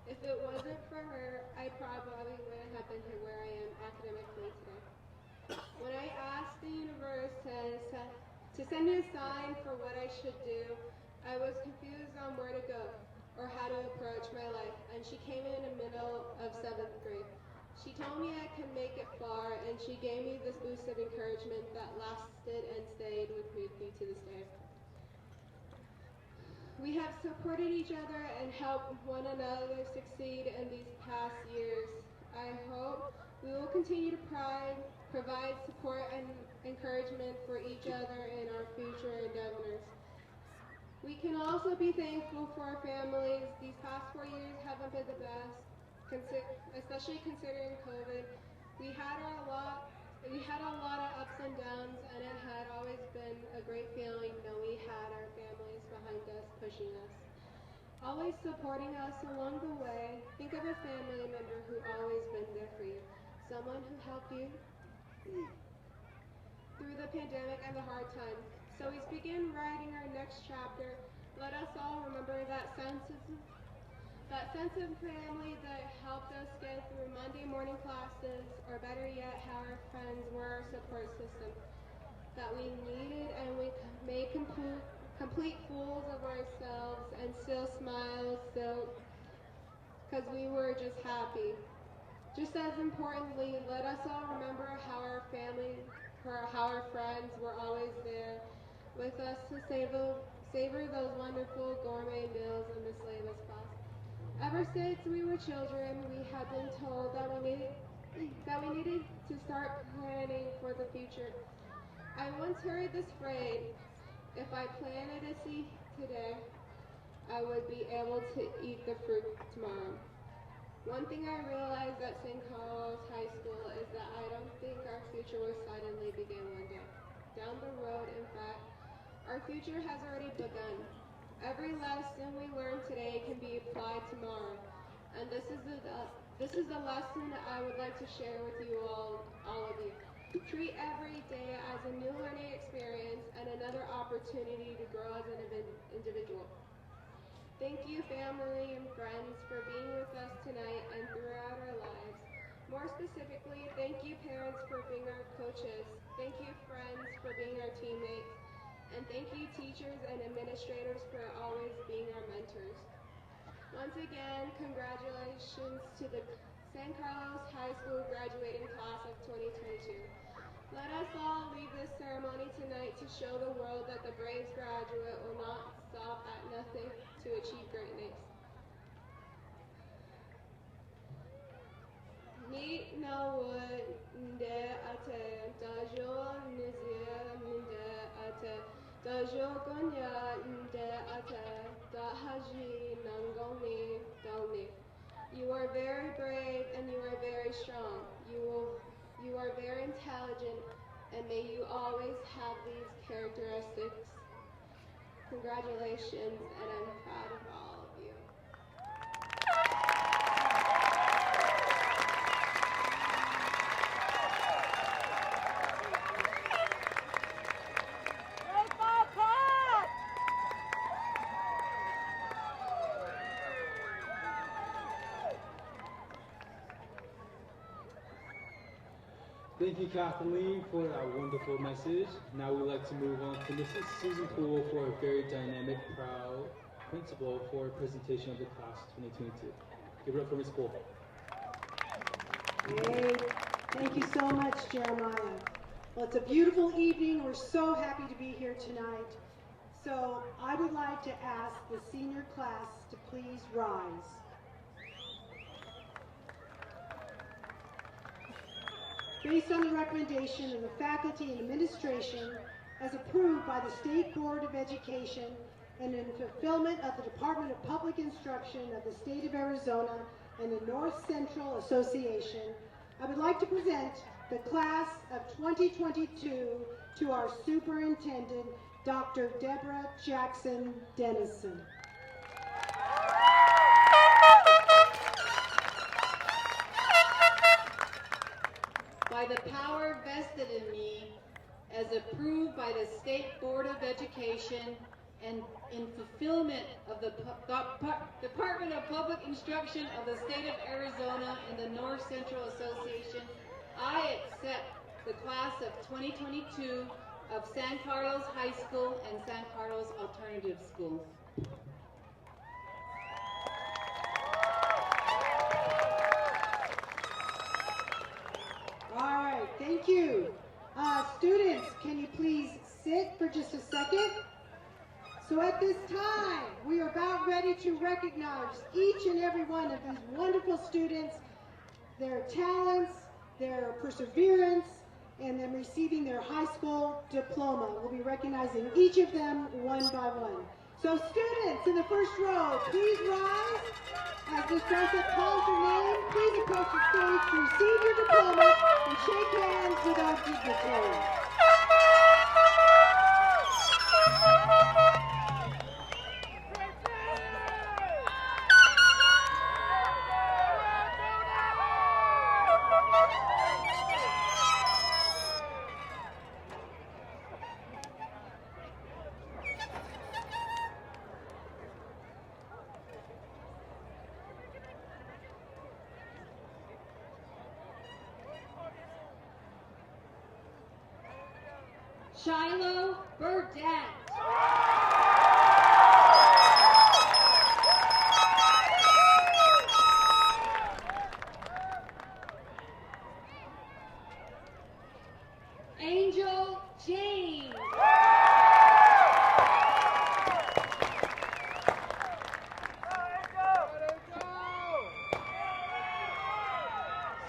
If it wasn't for her, I probably wouldn't have been here where I am academically today. When I asked the universe to send me a sign for what I should do, I was confused on where to go or how to approach my life, and she came in the middle of 7th grade. She told me I could make it far, and she gave me this boost of encouragement that lasted and stayed with me to this day. We have supported each other and helped one another succeed in these past years. I hope we will continue to provide support and encouragement for each other in our future endeavors. We can also be thankful for our families. These past 4 years haven't been the best, especially considering COVID. We had a lot of ups and downs, and it had always been a great feeling knowing we had our families behind us, pushing us, always supporting us along the way. Think of a family member who always been there for you, someone who helped you through the pandemic and the hard times. So we begin writing our next chapter. Let us all remember that sense of family that helped us get through Monday morning classes, or better yet, how our friends were our support system. That we needed and we made complete fools of ourselves and still smile, because we were just happy. Just as importantly, let us all remember how our friends were always there with us to savor those wonderful gourmet meals in the syllabus class. Ever since we were children, we have been told that we needed to start planning for the future. I once heard this phrase, if I planted a seed today, I would be able to eat the fruit tomorrow. One thing I realized at St. Carl's High School is that I don't think our future will suddenly begin one day. Down the road, in fact, our future has already begun. Every lesson we learn today can be applied tomorrow. And this is the lesson I would like to share with you all of you. Treat every day as a new learning experience and another opportunity to grow as an individual. Thank you, family and friends, for being with us tonight and throughout our lives. More specifically, thank you, parents, for being our coaches. Thank you, friends, for being our teammates. And thank you, teachers and administrators, for always being our mentors. Once again, congratulations to the San Carlos High School graduating class of 2022. Let us all leave this ceremony tonight to show the world that the Braves graduate will not stop at nothing to achieve greatness. Ni nawad nde ate dajo nizia nde ate dajo gonya nde ate dahaji nangoni dalni. You are very brave and you are very strong. You are very intelligent, and may you always have these characteristics. Congratulations, and I'm proud of all of you. Thank you. Thank you, Kathleen, for that wonderful message. Now we'd like to move on to Mrs. Susan Poole for a very dynamic, proud principal for a presentation of the class 2022. Give it up for Ms. Poole. Hey, thank you so much, Jeremiah. Well, it's a beautiful evening. We're so happy to be here tonight. So I would like to ask the senior class to please rise. Based on the recommendation of the faculty and administration, as approved by the State Board of Education and in fulfillment of the Department of Public Instruction of the State of Arizona and the North Central Association, I would like to present the class of 2022 to our Superintendent, Dr. Deborah Jackson Dennison. By the power vested in me, as approved by the State Board of Education and in fulfillment of the Department of Public Instruction of the State of Arizona and the North Central Association, I accept the class of 2022 of San Carlos High School and San Carlos Alternative School. All right, thank you. Students, can you please sit for just a second? So at this time, we are about ready to recognize each and every one of these wonderful students, their talents, their perseverance, and them receiving their high school diploma. We'll be recognizing each of them one by one. So students in the first row, please rise. As Ms. Joseph calls your name, please approach the stage to receive your diploma and shake hands with our dignitaries. Shiloh Burdette. Angel James.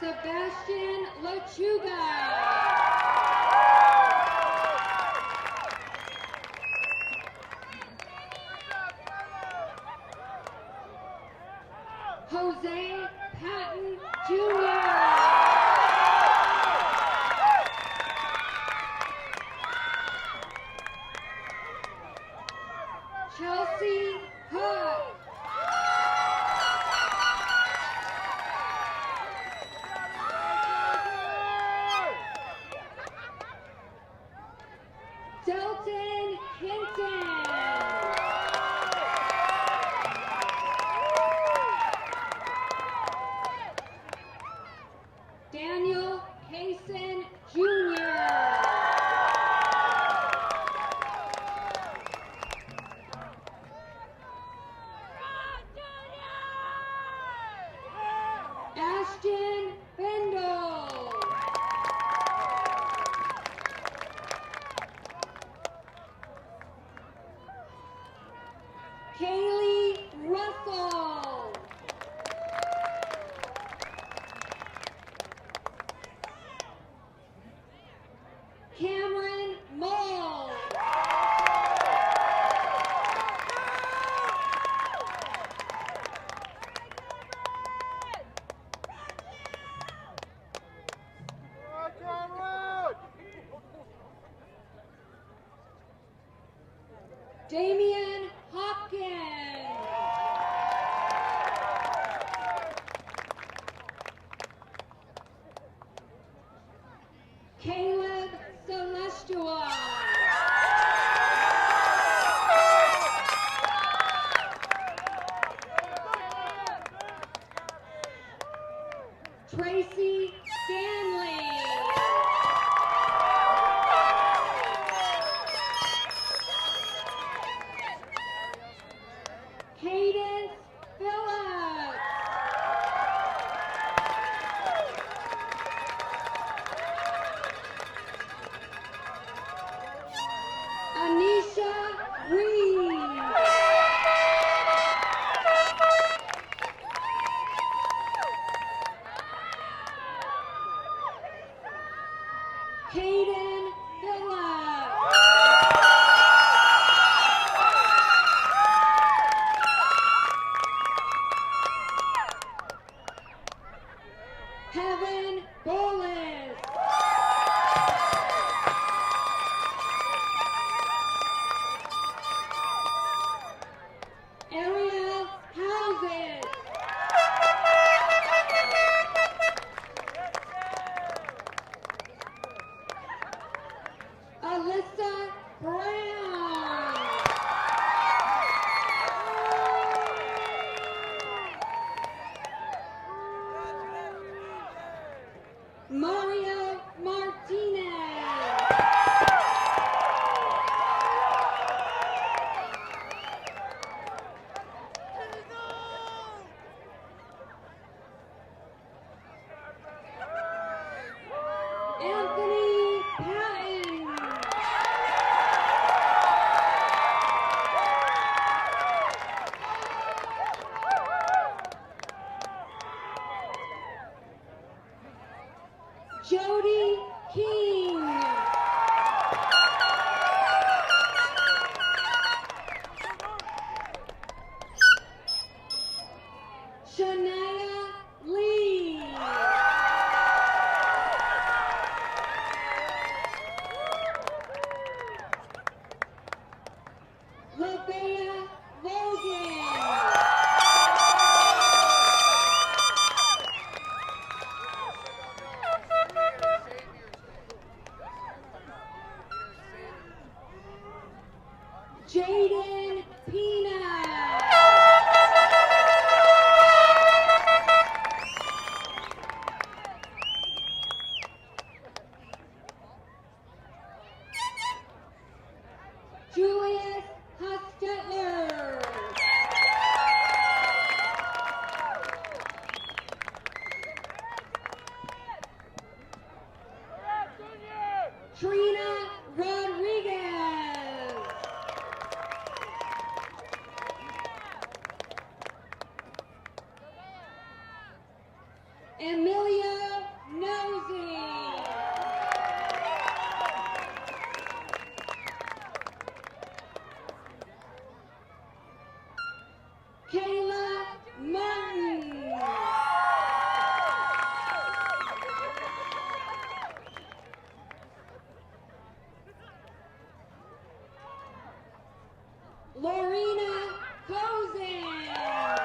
Sebastian Lechuga. Jose Patton Jr. Chelsea Hood. Delton Hinton. Daniel Kaysen Jr. Ashton Bendel. Kaylee Russell. Cameron Moll. Damian Hopkins. Caleb Celestua. Tracy Stanley. Alyssa Brown. Mario Martinez. Anthony Patton. Jody King. Shania Lee. Labea Logan. Jaden Pina. Julius Hostetler. Trina Rodriguez. Emilio Nosey. Kayla Martin. Lorena Kozan.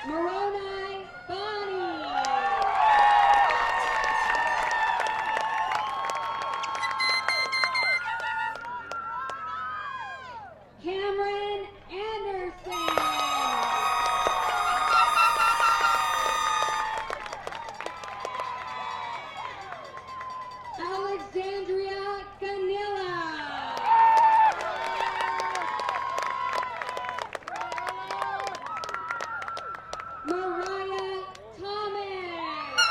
Moroni Bonnie. Cameron Anderson. Alexandria Ganilla. Mariah Thomas.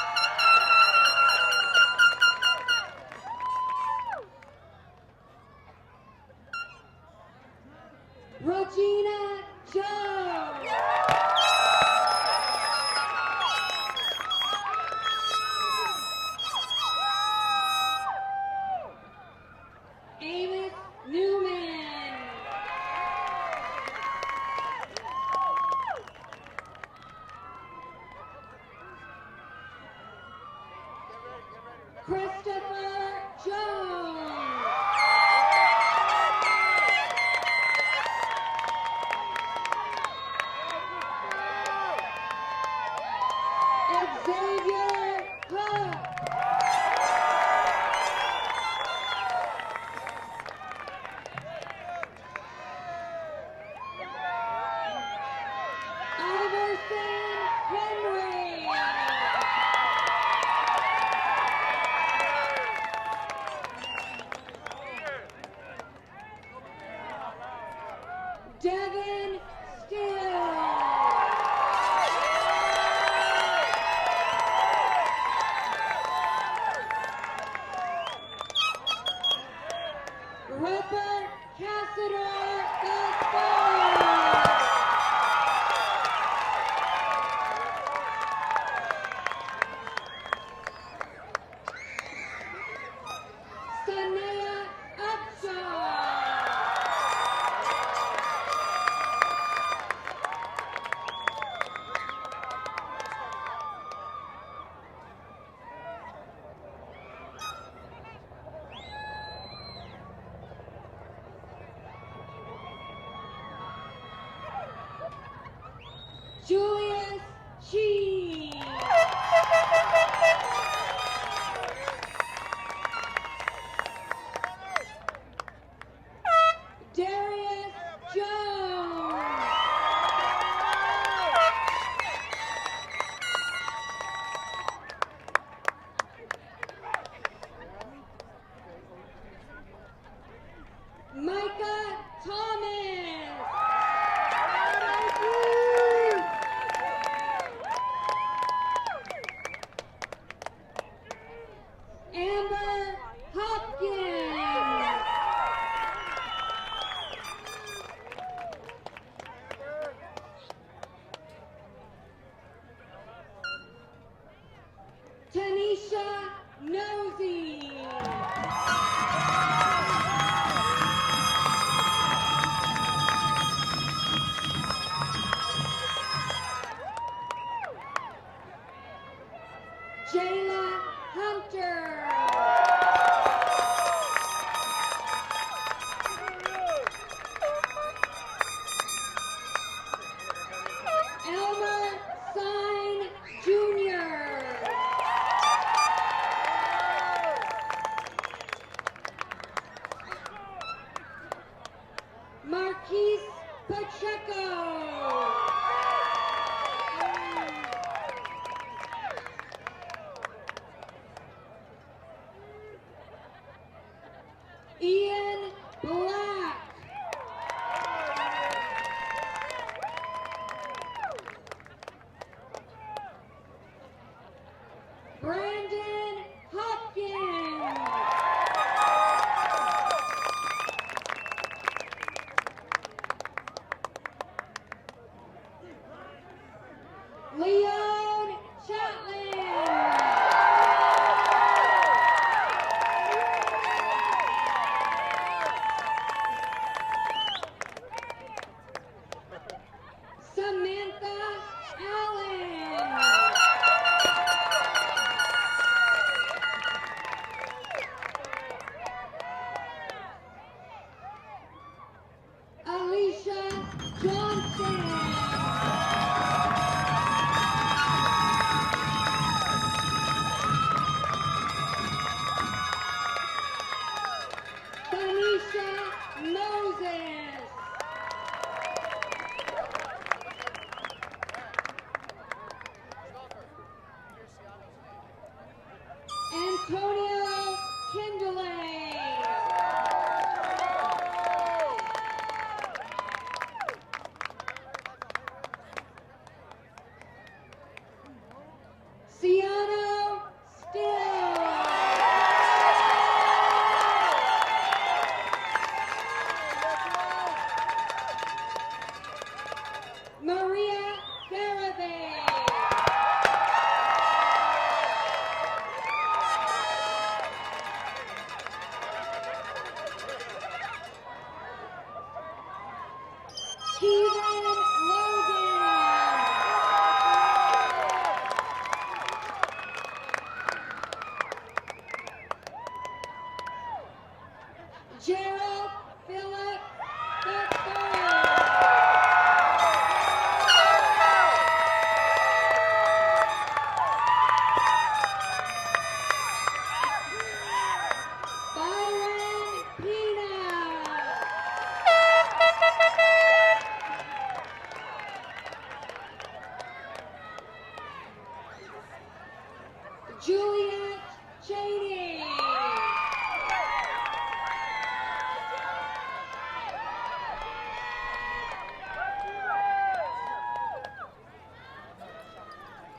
Regina Jones. Amos Newman. Christopher Jones. Xavier Cook. Iverson Henry. Devin Steele. Rupert Cassador Gaspar. Sanaya Upshaw. Julius Alicia Nosey. Jayla Hunter. Elmer Sign Jr. Marquise Pacheco. Ian Black. Brandon Hopkins. Leon Chatland. Samantha Allen. Alicia Johnson. Tanisha Moses. Antonio Kindley. Ciano Still. Maria Farabee. Steven Logan. Gerald Philip III. Byron Pina. Juliet Cheney.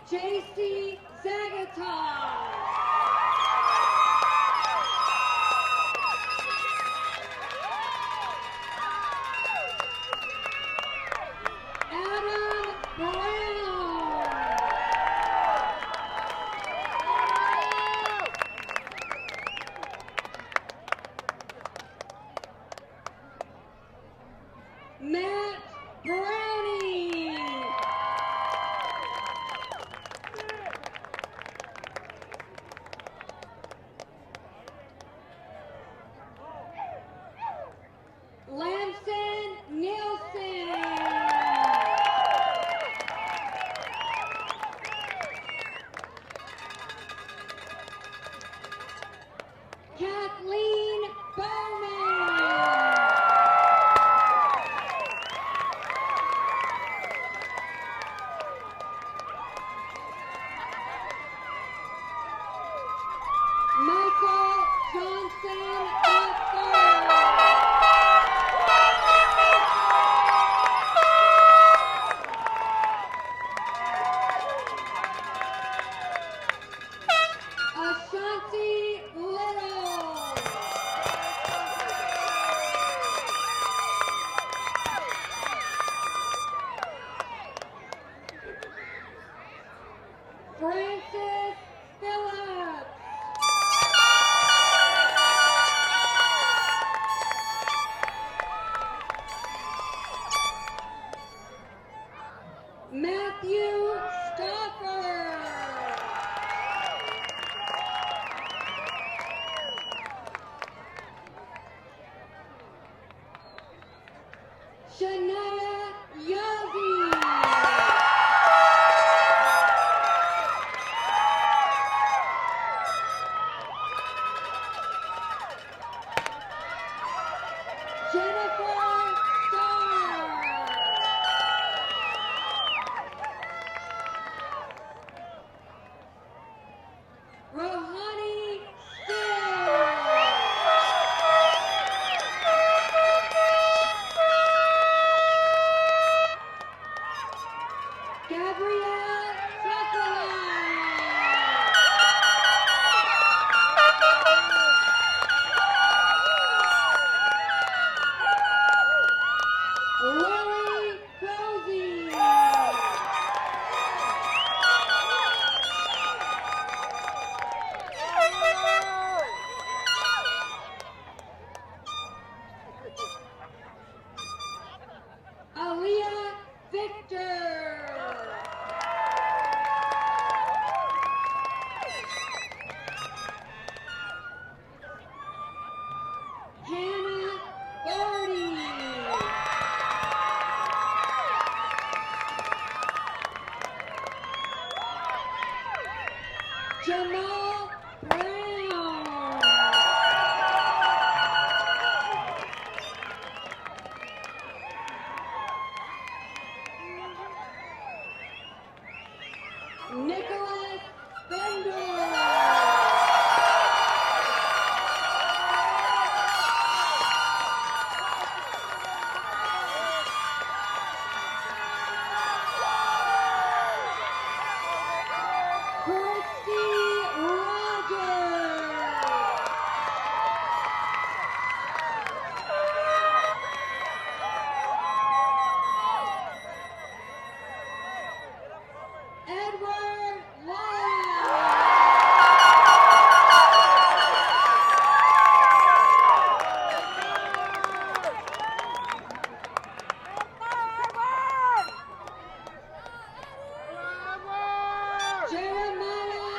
JC Zagatar. Adam Brown. Matt Browning. Lamson Nielsen. Kathleen Bowman. Michael Johnson III. Ashanti Little. Francis Phillips. Matthew Stoffer. Shania Yazzie. Jennifer Starr. Rohani Still. Gabrielle Lori Rosie. Aaliyah Victor. Hannah Gordy. Jamal Brown. Nicholas Bender. Christy Rogers. Edward Jeremiah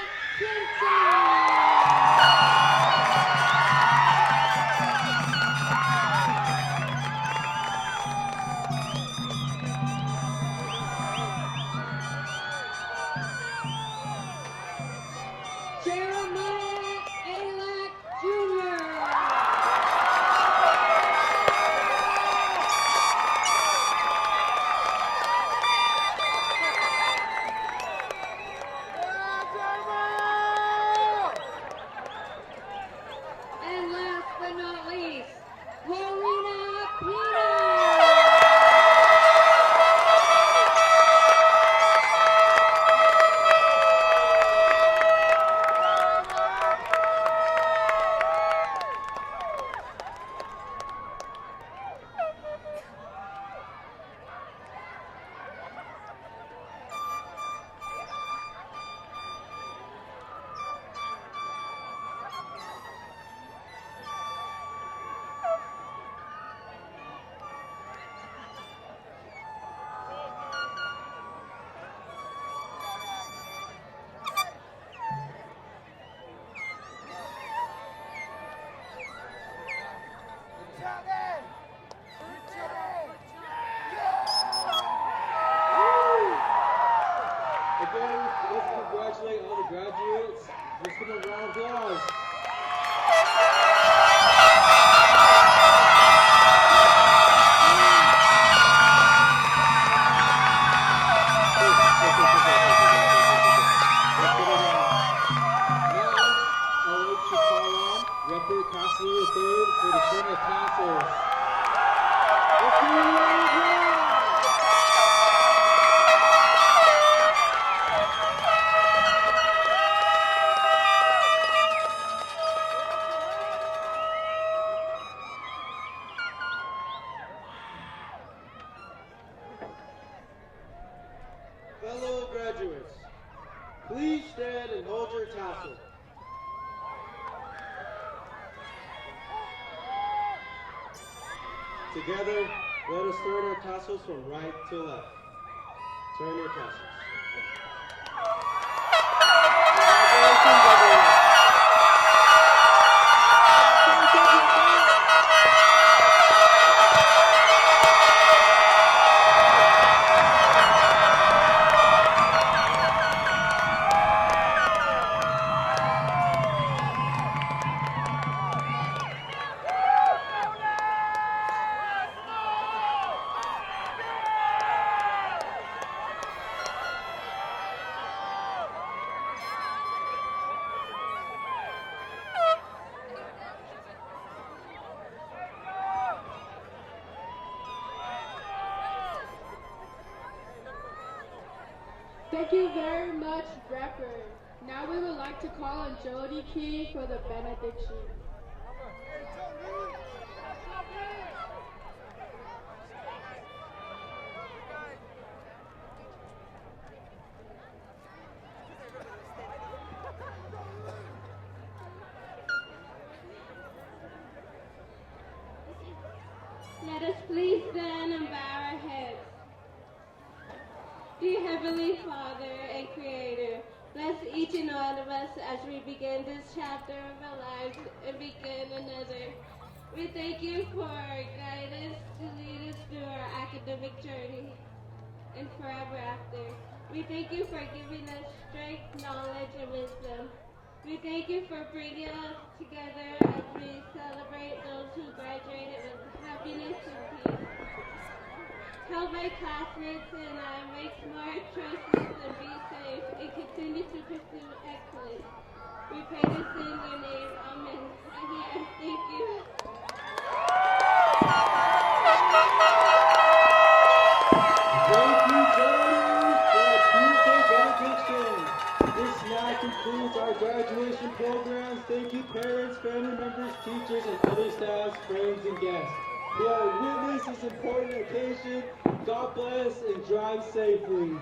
Jeremiah Alak Jr. And last but not least, Lorena Pino. Again, let's congratulate all the graduates. Let's give them a round of applause. Now, I'd like to call on Representative Cassidy III for the turn of tassels. Let's give them a round of applause. Fellow graduates, please stand and hold your tassel. Together, let us start our tassels from right to left. Turn your tassels. Thank you very much, Rapper. Now we would like to call on Jody King for the benediction. Let us please stand and bow our heads. Dear Heavenly Father and Creator, bless each and one of us as we begin this chapter of our lives and begin another. We thank you for guidance to lead us through our academic journey and forever after. We thank you for giving us strength, knowledge, and wisdom. We thank you for bringing us together as we celebrate those who graduated with happiness and peace. Help my classmates and I make smart choices and be safe and continue to pursue excellence. We pray this in your name. Amen. Again, thank you. Thank you, Jody, for a beautiful benediction. This now concludes our graduation programs. Thank you, parents, family members, teachers, and other staff, friends, and guests who are witness this important occasion. God bless and drive safely.